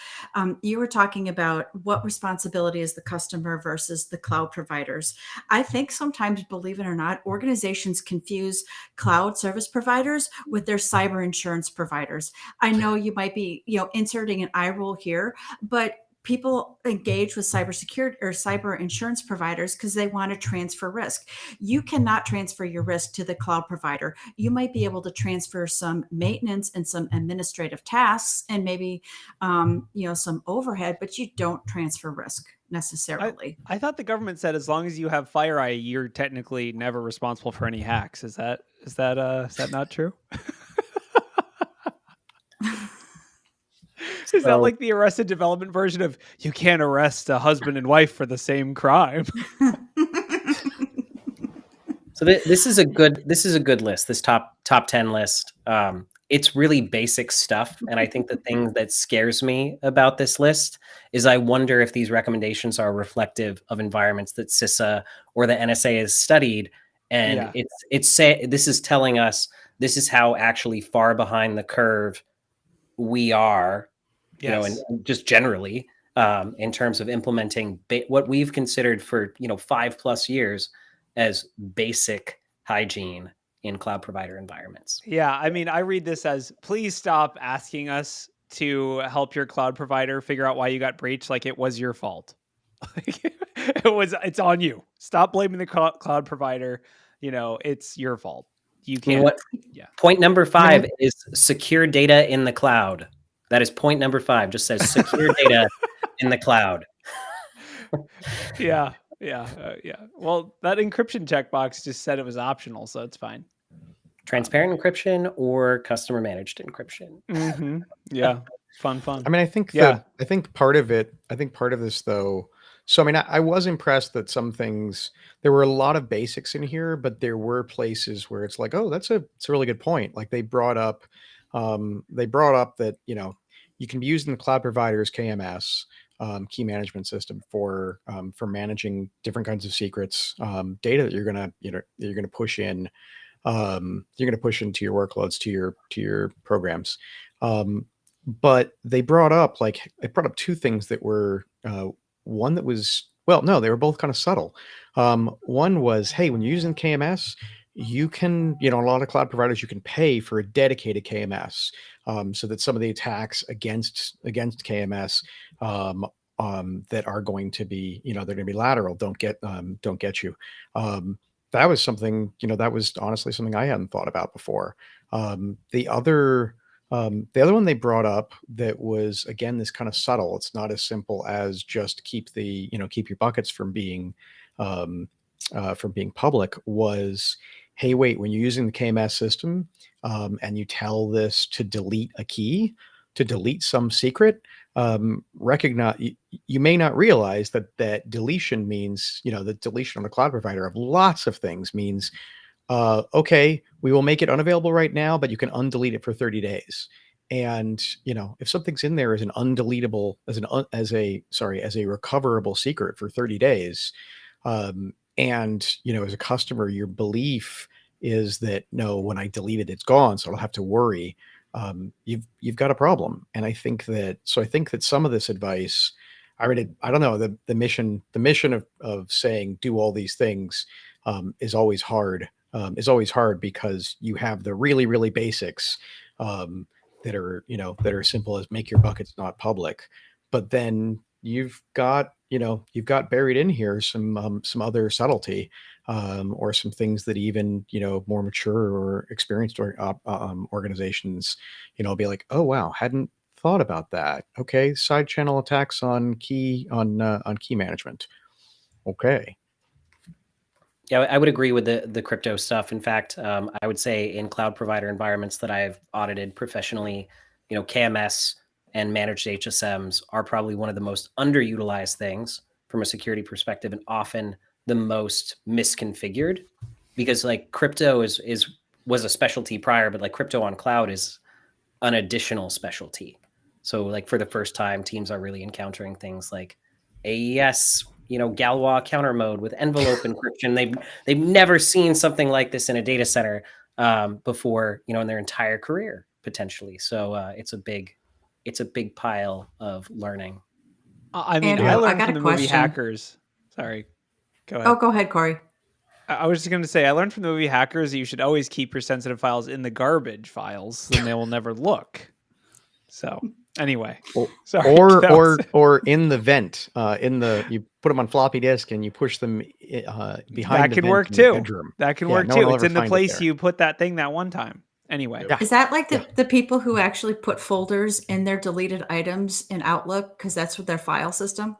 You were talking about what responsibility is the customer versus the cloud providers. I think sometimes, believe it or not, organizations confuse cloud service providers with their cyber insurance providers. I know you might be, inserting an eye roll here, but people engage with cybersecurity or cyber insurance providers because they want to transfer risk. You cannot transfer your risk to the cloud provider. You might be able to transfer some maintenance and some administrative tasks and maybe some overhead, but you don't transfer risk necessarily. I thought the government said as long as you have FireEye, you're technically never responsible for any hacks. Is that not true? Is that like the Arrested Development version of you can't arrest a husband and wife for the same crime? So this is a good list. This top 10 list. It's really basic stuff, and I think the thing that scares me about this list is I wonder if these recommendations are reflective of environments that CISA or the NSA has studied, and this is telling us this is how actually far behind the curve we are, Yes. and just generally in terms of implementing what we've considered for 5+ years as basic hygiene in cloud provider environments. Yeah, I mean, I read this as please stop asking us to help your cloud provider figure out why you got breached like it was your fault. It's on you. Stop blaming the cloud provider. It's your fault. You can't. Point number 5 is secure data in the cloud. That is point number 5. Just says secure data in the cloud. Yeah. Well, that encryption checkbox just said it was optional, so it's fine. Transparent encryption or customer managed encryption. Mm-hmm. Yeah, fun. I mean, I think part of this though. So I mean, I was impressed that some things, there were a lot of basics in here, but there were places where it's like, oh, it's a really good point. Like they brought up that you can be using the cloud provider's KMS. Key management system for managing different kinds of secrets, data that you're gonna push in, you're gonna push into your workloads, to your programs. But they brought up two things that were one that was, well, no, they were both kind of subtle. One was, hey, when you're using KMS, you can, a lot of cloud providers, you can pay for a dedicated KMS, so that some of the attacks against KMS that are going to be, they're going to be lateral, don't get you. That was something, that was honestly something I hadn't thought about before. The other one they brought up that was, again, this kind of subtle, it's not as simple as just keep your buckets from being public, was, hey, wait, when you're using the KMS system, and you tell this to delete a key, to delete some secret, recognize, you may not realize that deletion means, the deletion on a cloud provider of lots of things means, okay, we will make it unavailable right now, but you can undelete it for 30 days. And if something's in there as an undeletable, as a recoverable secret for 30 days, and as a customer, your belief is that no, when I delete it, it's gone, so I don't have to worry. You've got a problem. And I think that some of this advice, I don't know, the mission of saying do all these things is always hard. Because you have the really, really basics that are simple as make your buckets not public. But then you've got buried in here some other subtlety, or some things that even more mature or experienced organizations be like, oh wow, hadn't thought about that. Okay, side channel attacks on key management. Okay. Yeah, I would agree with the crypto stuff. In fact, I would say in cloud provider environments that I've audited professionally, KMS and managed HSMs are probably one of the most underutilized things from a security perspective, and often the most misconfigured, because like crypto was a specialty prior, but like crypto on cloud is an additional specialty. So like for the first time, teams are really encountering things like AES, Galois counter mode with envelope encryption. They've never seen something like this in a data center before, in their entire career potentially. So it's a big pile of learning. I mean, Andrew, I I learned got from a the movie question. Hackers. Sorry, go ahead. Oh, go ahead, Corey. I was just going to say, I learned from the movie Hackers that you should always keep your sensitive files in the garbage files, then they will never look. So anyway, sorry. Or in the vent, you put them on floppy disk and you push them behind. That the can vent work in your too. bedroom. That can Yeah, work no one too. will It's ever in the find it place there. you put that thing that one time. Anyway, Yeah. Is that like the people who actually put folders in their deleted items in Outlook because that's what their file system?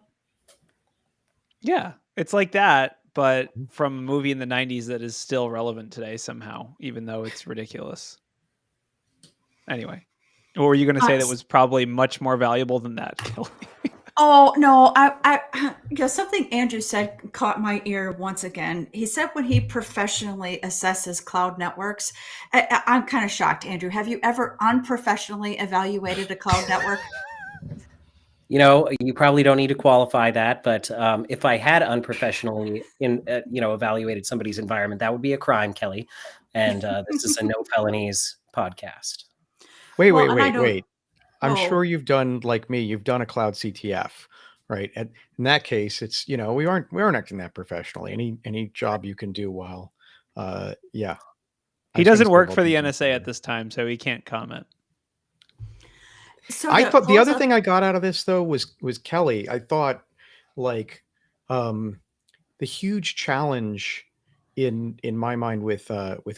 yeah, it's like that, but from a movie in the 90s that is still relevant today somehow, even though it's ridiculous. Anyway, what were you going to say that was probably much more valuable than that, Kelly? Oh no, I something Andrew said caught my ear once again. He said when he professionally assesses cloud networks, I'm kind of shocked. Andrew, have you ever unprofessionally evaluated a cloud network? You probably don't need to qualify that, but if I had unprofessionally evaluated somebody's environment, that would be a crime, Kelly. And this is a no felonies podcast. Wait. I'm sure you've done like me. You've done a cloud CTF, right? And in that case, it's we aren't acting that professionally. Any job you can do while, yeah. He doesn't work for the NSA at this time, so he can't comment. So I thought the other thing I got out of this though was Kelly. I thought like the huge challenge in my mind with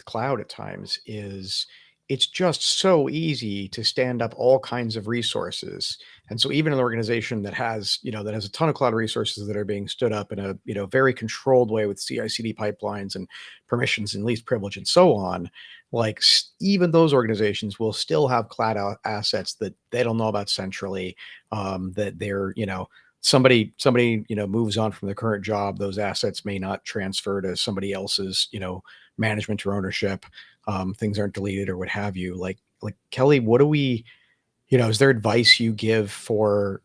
cloud at times is it's just so easy to stand up all kinds of resources. And so even an organization that has a ton of cloud resources that are being stood up in a very controlled way with CI/CD pipelines and permissions and least privilege and so on, like even those organizations will still have cloud assets that they don't know about centrally, that they're, somebody moves on from the current job, those assets may not transfer to somebody else's, management or ownership. Things aren't deleted or what have you. Like Kelly, what do we, is there advice you give for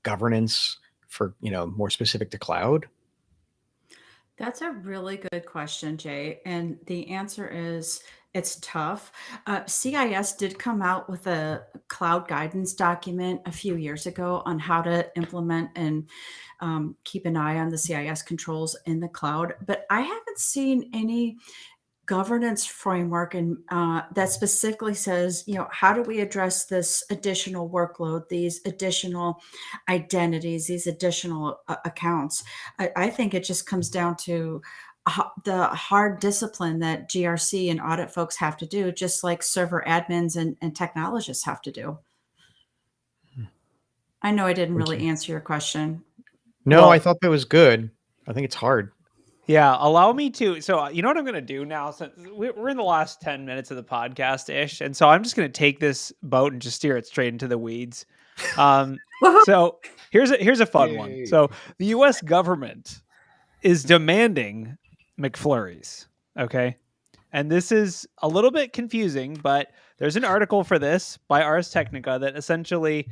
governance for, more specific to cloud? That's a really good question, Jay. And the answer is it's tough. CIS did come out with a cloud guidance document a few years ago on how to implement and keep an eye on the CIS controls in the cloud. But I haven't seen any governance framework and that specifically says, how do we address this additional workload, these additional identities, these additional accounts? I think it just comes down to the hard discipline that GRC and audit folks have to do, just like server admins and technologists have to do. I know I didn't really answer your question. No, I thought that was good. I think it's hard. Yeah, allow me to. So you know what I'm going to do now? Since we're in the last 10 minutes of the podcast-ish, and so I'm just going to take this boat and just steer it straight into the weeds. So here's a fun one. So the U.S. government is demanding McFlurries. Okay, And this is a little bit confusing, but there's an article for this by Ars Technica that essentially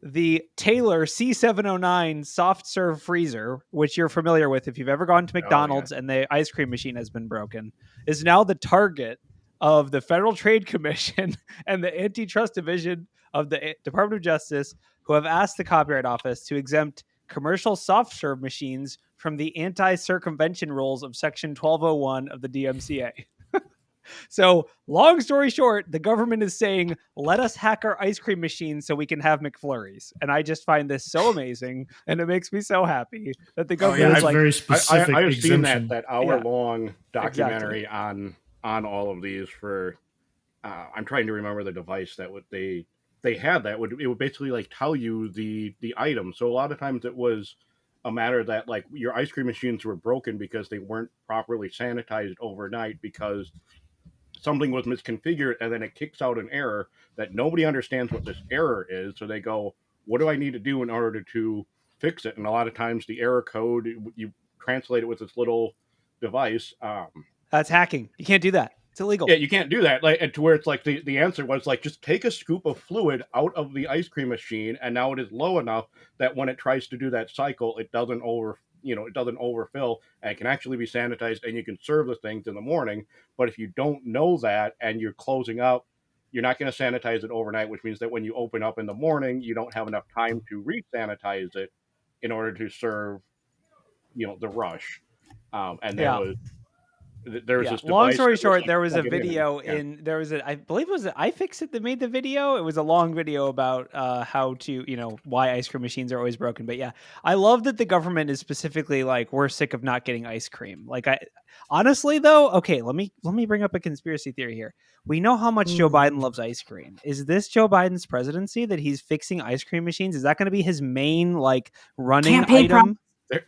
the Taylor C709 soft serve freezer, which you're familiar with if you've ever gone to McDonald's and the ice cream machine has been broken, is now the target of the Federal Trade Commission and the Antitrust Division of the Department of Justice, who have asked the Copyright Office to exempt commercial soft serve machines from the anti-circumvention rules of Section 1201 of the DMCA. So, long story short, the government is saying, let us hack our ice cream machine so we can have McFlurries. And I just find this so amazing. And it makes me so happy that the government That's is like, very specific I've seen exemption. that hour-long documentary on all of these for. I'm trying to remember the device that would they had that would it would basically like tell you the item. So a lot of times it was a matter that like your ice cream machines were broken because they weren't properly sanitized overnight because something was misconfigured, and then it kicks out an error that nobody understands what this error is. So they go, what do I need to do in order to fix it? And a lot of times the error code, you translate it with this little device. that's hacking. You can't do that. It's illegal. Yeah, you can't do that. Like, and to where it's like the answer was like, just take a scoop of fluid out of the ice cream machine, and now it is low enough that when it tries to do that cycle, it doesn't overfill, and it can actually be sanitized, and you can serve the things in the morning. But if you don't know that and you're closing up, you're not going to sanitize it overnight, which means that when you open up in the morning, you don't have enough time to re-sanitize it in order to serve, the rush. And there was this long device story that short, like, there was a plug it in. video I believe it was iFixit that made the video. It was a long video about how to, why ice cream machines are always broken. But yeah, I love that the government is specifically like, we're sick of not getting ice cream. Like, honestly though, okay, let me bring up a conspiracy theory here. We know how much Joe Biden loves ice cream. Is this Joe Biden's presidency that he's fixing ice cream machines? Is that going to be his main like running Campaign item?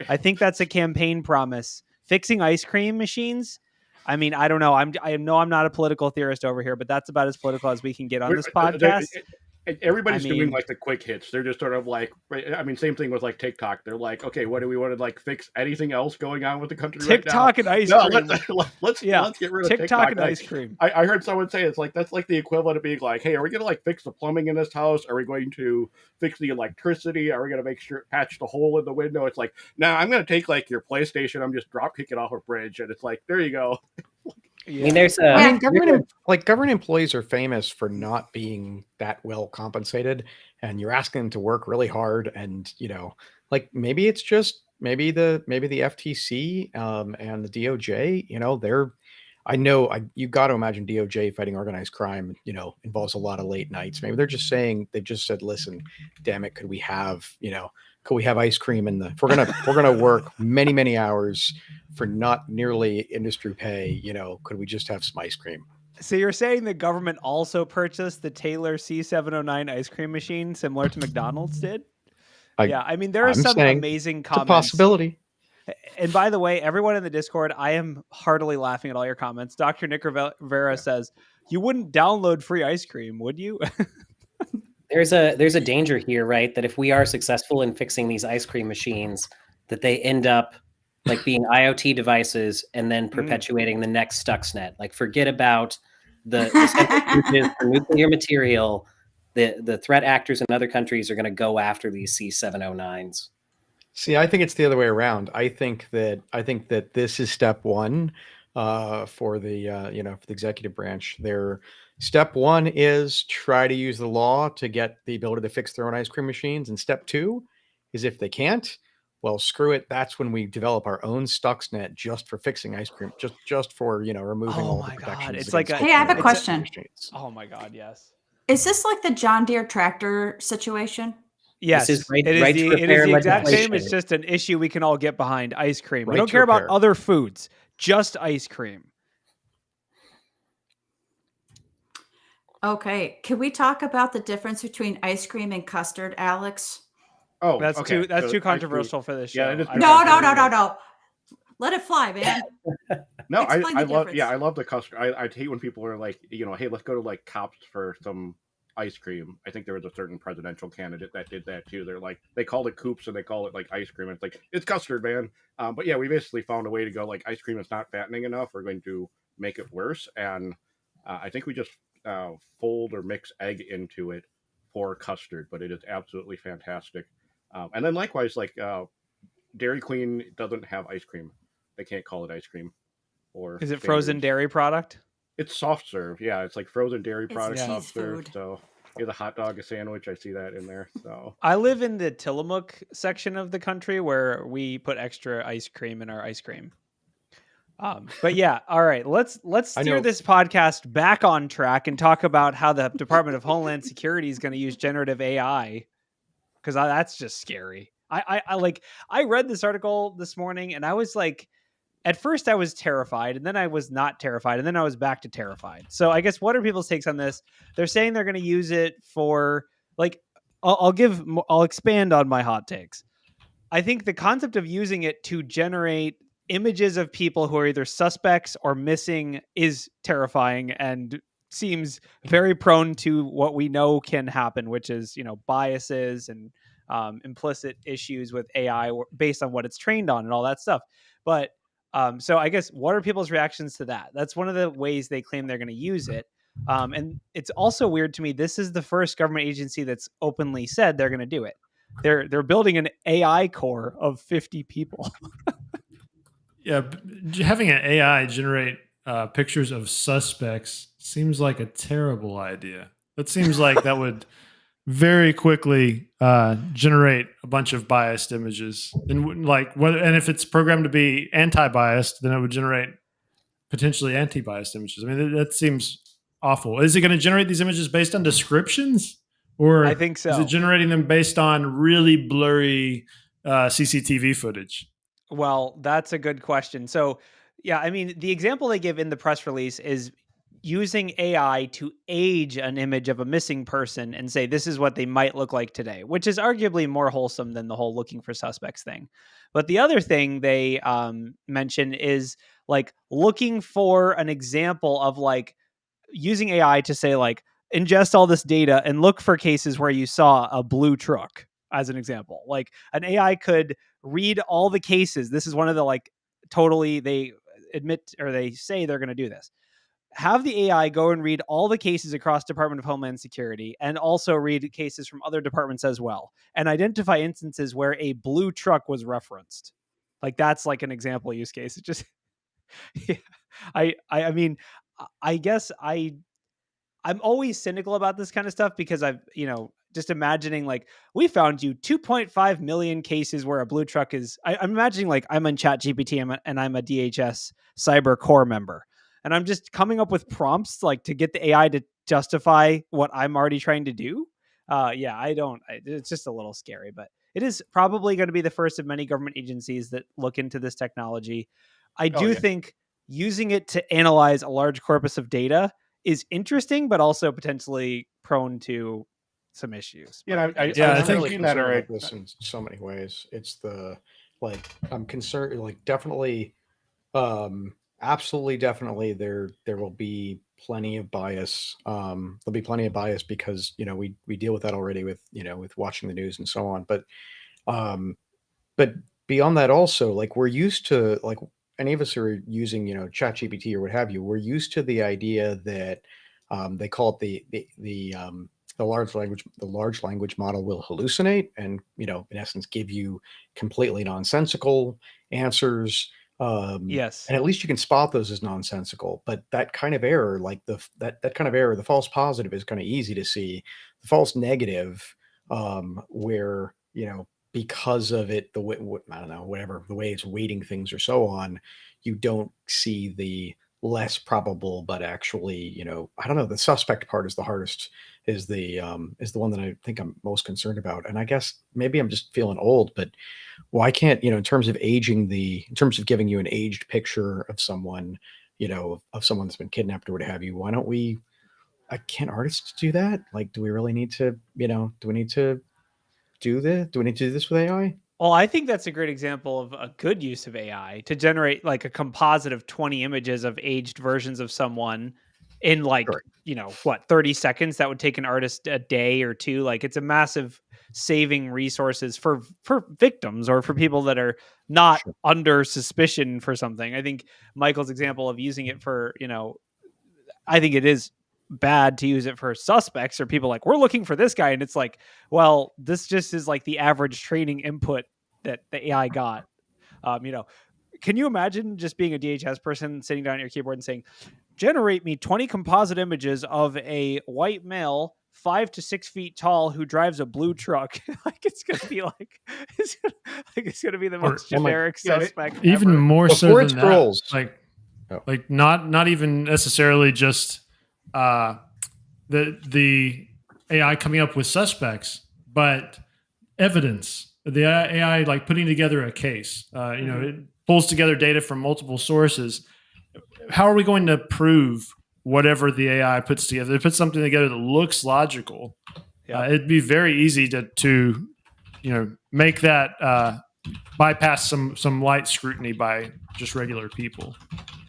I think that's a campaign promise. Fixing ice cream machines. I mean, I don't know. I know I'm not a political theorist over here, but that's about as political as we can get on this podcast. Everybody's doing like the quick hits. They're just sort of like, I mean, same thing with like TikTok. They're like, okay, what do we want to like fix? Anything else going on with the country TikTok right now? and ice cream. Let's get rid of TikTok and ice cream. I heard someone say it's like that's like the equivalent of being like, hey, are we going to like fix the plumbing in this house? Are we going to fix the electricity? Are we going to make sure patch the hole in the window? It's like, nah, I'm going to take like your PlayStation. I'm just drop kick it off a bridge, and it's like, there you go. Yeah. I mean, there's government employees are famous for not being that well compensated, and you're asking them to work really hard. And like maybe it's just maybe the FTC and the DOJ. You got to imagine DOJ fighting organized crime. Involves a lot of late nights. Maybe they're just saying they just said, listen, damn it, could we have ice cream if we're gonna work many hours for not nearly industry pay, could we just have some ice cream? So you're saying the government also purchased the Taylor C709 ice cream machine similar to McDonald's did? I mean, there are some amazing comments. It's a possibility. And by the way, everyone in the Discord, I am heartily laughing at all your comments. Dr. Nick Rivera says, you wouldn't download free ice cream, would you? There's a danger here, right? That if we are successful in fixing these ice cream machines, that they end up like being IoT devices and then perpetuating the next Stuxnet. Like, forget about the centrifuges for nuclear material. The threat actors in other countries are going to go after these C709s. See, I think it's the other way around. I think that this is step one for the for the executive branch. Their step one is try to use the law to get the ability to fix their own ice cream machines, and step two is if they can't, well, screw it. That's when we develop our own Stuxnet just for fixing ice cream, just for removing all the protections. It's like hey, I have a question. Oh my God, yes. Is this like the John Deere tractor situation? Yes, it is the exact same. It's just an issue we can all get behind. Ice cream. We don't care about other foods, just ice cream. Okay. Can we talk about the difference between ice cream and custard, Alex? Oh, that's too controversial for this show. No. Let it fly, man. No, I love the custard. I hate when people are like, hey, let's go to like Cops for some ice cream. I think there was a certain presidential candidate that did that too. They're like, they called it Coops and they call it like ice cream. It's like, it's custard, man. But yeah, we basically found a way to go like ice cream is not fattening enough. We're going to make it worse. And I think we just fold or mix egg into it for custard, but it is absolutely fantastic. And then likewise, like Dairy Queen doesn't have ice cream. They can't call it ice cream. Or Is it frozen dairy product? It's soft serve. Yeah, it's like frozen dairy It's product, cheese soft serve. food. So get a hot dog, a sandwich. I see that in there. So I live in the Tillamook section of the country where we put extra ice cream in our ice cream. But yeah, all right. Let's I steer know- this podcast back on track and talk about how the Department of Homeland Security is going to use generative AI, because that's just scary. I read this article this morning and I was like, at first I was terrified, and then I was not terrified, and then I was back to terrified. So I guess, what are people's takes on this? They're saying they're going to use it for, like, I'll expand on my hot takes. I think the concept of using it to generate images of people who are either suspects or missing is terrifying and seems very prone to what we know can happen, which is, biases and implicit issues with AI based on what it's trained on and all that stuff. But so I guess, what are people's reactions to that? That's one of the ways they claim they're going to use it. And it's also weird to me. This is the first government agency that's openly said they're going to do it. They're building an AI core of 50 people. Yeah, having an AI generate pictures of suspects seems like a terrible idea. That seems like that would very quickly generate a bunch of biased images, and and if it's programmed to be anti-biased, then it would generate potentially anti-biased images. I mean, that seems awful. Is it going to generate these images based on descriptions, or I think so. is it generating them based on really blurry CCTV footage? Well, that's a good question. So, yeah, I mean, the example they give in the press release is using AI to age an image of a missing person and say, this is what they might look like today, which is arguably more wholesome than the whole looking for suspects thing. But the other thing they mention is, like, looking for an example of, like, using AI to say, like, ingest all this data and look for cases where you saw a blue truck, as an example. Like, an AI could read all the cases. This is one of the, like, totally, they admit, or they say they're going to do this. Have the AI go and read all the cases across Department of Homeland Security, and also read cases from other departments as well, and identify instances where a blue truck was referenced. Like, that's like an example use case. It just, yeah, I mean, I guess I'm always cynical about this kind of stuff, because I've, just imagining, like, we found you 2.5 million cases where a blue truck is, I'm imagining, like, I'm in ChatGPT and I'm a DHS cyber core member, and I'm just coming up with prompts, like, to get the AI to justify what I'm already trying to do. It's just a little scary, but it is probably going to be the first of many government agencies that look into this technology. I do think using it to analyze a large corpus of data is interesting, but also potentially prone to some issues. yeah, I think- really seen that concerned already. about this in so many ways. It's I'm concerned, definitely, absolutely, definitely, there will be plenty of bias. There'll be plenty of bias because we deal with that already with with watching the news and so on. But beyond that, also, like, we're used to, like, any of us who are using ChatGPT or what have you, we're used to the idea that they call it the large language model will hallucinate and in essence give you completely nonsensical answers. Yes. And at least you can spot those as nonsensical. But that kind of error, like that kind of error, the false positive is kind of easy to see. The false negative, where because of it, I don't know, whatever the way it's weighting things or so on, you don't see the less probable, but actually, I don't know. The suspect part is the hardest. Is the one that I think I'm most concerned about. And I guess maybe I'm just feeling old, but why can't in terms of giving you an aged picture of someone, of someone that's been kidnapped or what have you? Why don't we? Can't artists do that? Like, do we really need to? Do we need to do this? Do we need to do this with AI? Well, I think that's a great example of a good use of AI to generate, like, a composite of 20 images of aged versions of someone in, like, Correct. 30 seconds. That would take an artist a day or two. Like, it's a massive saving resources for victims or for people that are not under suspicion for something. I think Michael's example of using it for, I think it is bad to use it for suspects or people like, we're looking for this guy. And it's like, well, this just is like the average training input that the AI got. Can you imagine just being a DHS person sitting down at your keyboard and saying, generate me 20 composite images of a white male 5 to 6 feet tall who drives a blue truck? Like it's gonna be it's gonna be the most generic suspect even ever. more so Before than it that. scrolls. Like not even necessarily just the AI coming up with suspects, but evidence. The AI like putting together a case. It pulls together data from multiple sources. How are we going to prove whatever the AI puts together? It puts something together that looks logical. It'd be very easy to make that bypass some light scrutiny by just regular people.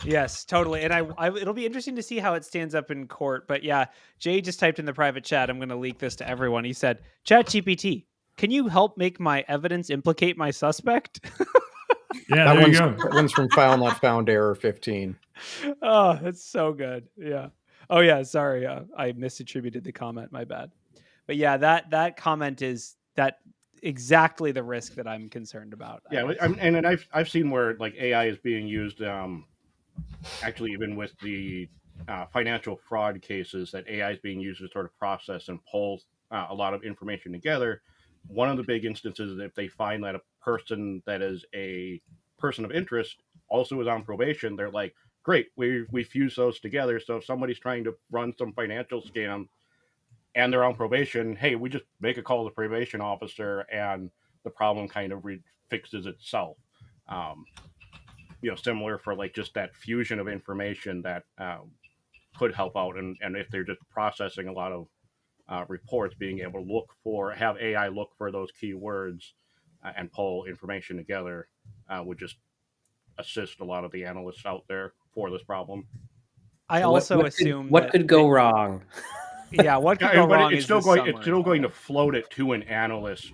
Yes, totally. And I it'll be interesting to see how it stands up in court. But yeah, Jay just typed in the private chat. I'm going to leak this to everyone. He said, ChatGPT, can you help make my evidence implicate my suspect? Yeah, there you go. That one's from File Not Found Error 15. Oh, it's so good. Yeah. Oh yeah. Sorry. I misattributed the comment. My bad. But yeah, that comment is that exactly the risk that I'm concerned about. Yeah. And I've seen where like AI is being used, actually even with the financial fraud cases, that AI is being used to sort of process and pull a lot of information together. One of the big instances is if they find that a person that is a person of interest also is on probation, they're like, great, we fuse those together. So if somebody's trying to run some financial scam and they're on probation, hey, we just make a call to the probation officer and the problem kind of fixes itself. Similar for like just that fusion of information that could help out. And if they're just processing a lot of reports, being able to have AI look for those keywords and pull information together would just assist a lot of the analysts out there for this problem. I also assume what could go wrong. Yeah, what could go wrong? It's still going to float it to an analyst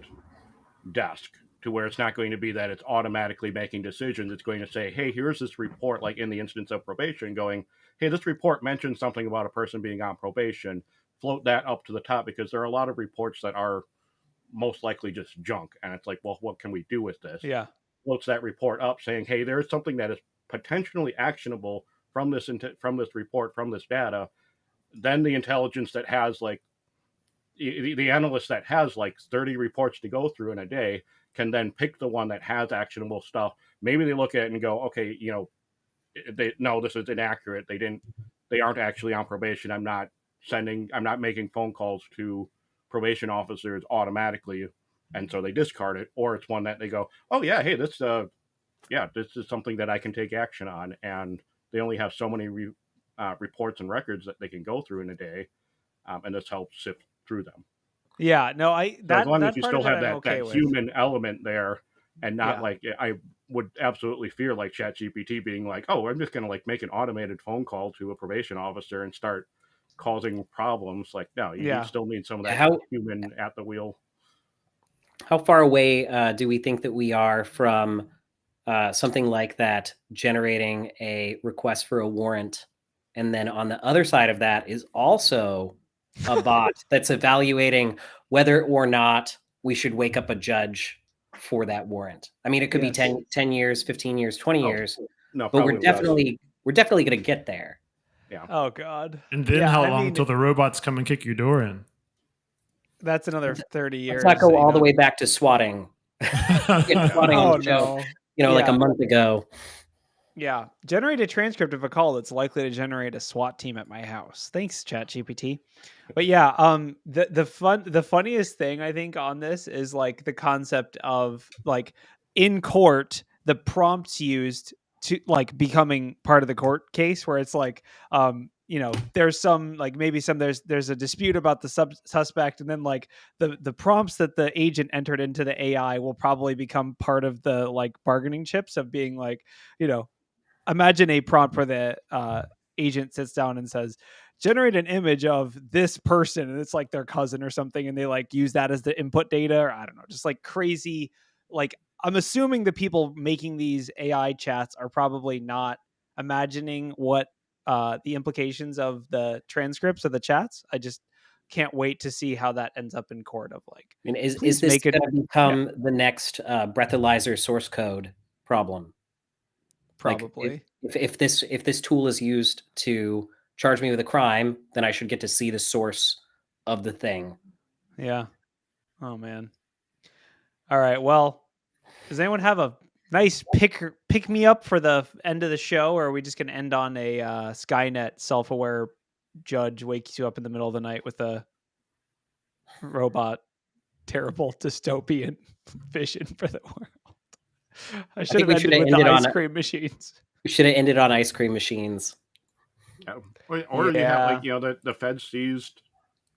desk, to where it's not going to be that it's automatically making decisions. It's going to say, hey, here's this report, like in the instance of probation, going, hey, this report mentions something about a person being on probation. Float that up to the top, because there are a lot of reports that are most likely just junk. And it's like, well, what can we do with this? Yeah. Floats that report up saying, hey, there's something that is potentially actionable from this report, from this data. Then the intelligence that has like the analyst that has like 30 reports to go through in a day can then pick the one that has actionable stuff. Maybe they look at it and go, okay, no, this is inaccurate. They aren't actually on probation. I'm not making phone calls to probation officers automatically. And so they discard it. Or it's one that they go, oh yeah, hey, this is something that I can take action on. And they only have so many reports and records that they can go through in a day. And this helps sift through them. Yeah, no, as long as you still have that human element there, and not like, I would absolutely fear like ChatGPT being like, oh, I'm just going to like make an automated phone call to a probation officer and start causing problems. Like, no, you still need some of that human at the wheel. How far away do we think that we are from something like that generating a request for a warrant? And then on the other side of that is also a bot that's evaluating whether or not we should wake up a judge for that warrant. I mean, it could be 10 years, 15 years, 20 years, but we're definitely going to get there. Yeah. Oh God. And then how long until the robots come and kick your door in? That's another 30 years. Let's not go all the way back to swatting. Oh no. Like a month ago. Yeah. Generate a transcript of a call that's likely to generate a SWAT team at my house. Thanks, ChatGPT. But yeah, the funniest thing I think on this is like the concept of like in court, the prompts used to like becoming part of the court case, where it's like there's some like there's a dispute about the suspect, and then like the prompts that the agent entered into the AI will probably become part of the like bargaining chips of being like, imagine a prompt where the agent sits down and says, generate an image of this person, and it's like their cousin or something, and they like use that as the input data, or I don't know, just like crazy. Like, I'm assuming the people making these AI chats are probably not imagining what the implications of the transcripts of the chats. I just can't wait to see how that ends up in court. Of like, I mean, is please this make it going to become the next breathalyzer source code problem? probably. Like if this tool is used to charge me with a crime, then I should get to see the source of the thing. Yeah. Oh man. All right. Well, does anyone have a nice pick me up for the end of the show, or are we just going to end on a Skynet self-aware judge wakes you up in the middle of the night with a robot, terrible dystopian vision for the world? I should have we should ended have with the ended on ice it. cream machines. We should have ended on ice cream machines. Yeah. Or you have, like, Yeah. the Fed seized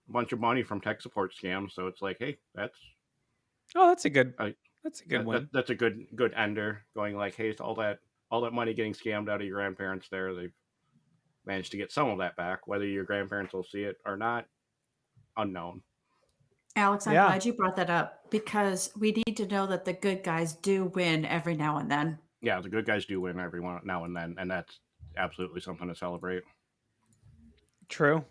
a bunch of money from tech support scams, so it's like, hey, that's a good one. that's a good ender. Going like, hey, it's all that money getting scammed out of your grandparents there, they've managed to get some of that back. Whether your grandparents will see it or not, unknown. Alex, I'm Yeah. glad you brought that up, because we need to know that the good guys do win every now and then. Yeah, the good guys do win every now and then, and that's absolutely something to celebrate. True.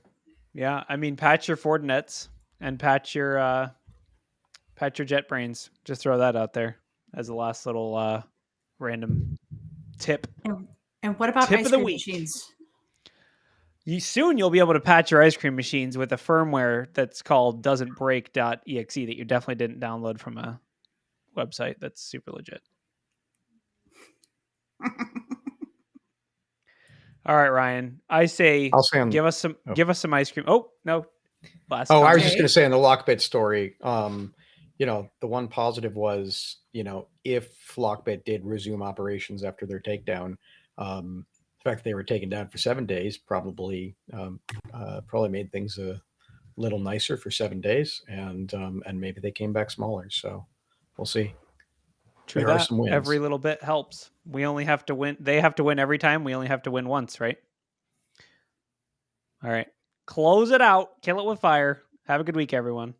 Yeah. I mean, patch your Fortinets and patch your JetBrains. Just throw that out there as a last little random tip. And what about Tip ice of the cream week. machines? Soon you'll be able to patch your ice cream machines with a firmware that's called doesn'tbreak.exe that you definitely didn't download from a website that's super legit. All right, Ryan. I say, I'll say give us some ice cream. Oh no, last. I was comment. just going to say in the Lockbit story, the one positive was, if Lockbit did resume operations after their takedown, the fact that they were taken down for 7 days probably made things a little nicer for 7 days, and maybe they came back smaller. So we'll see. True There are that. some wins. Every little bit helps. We only have to win. They have to win every time. We only have to win once, right? All right. Close it out. Kill it with fire. Have a good week, everyone.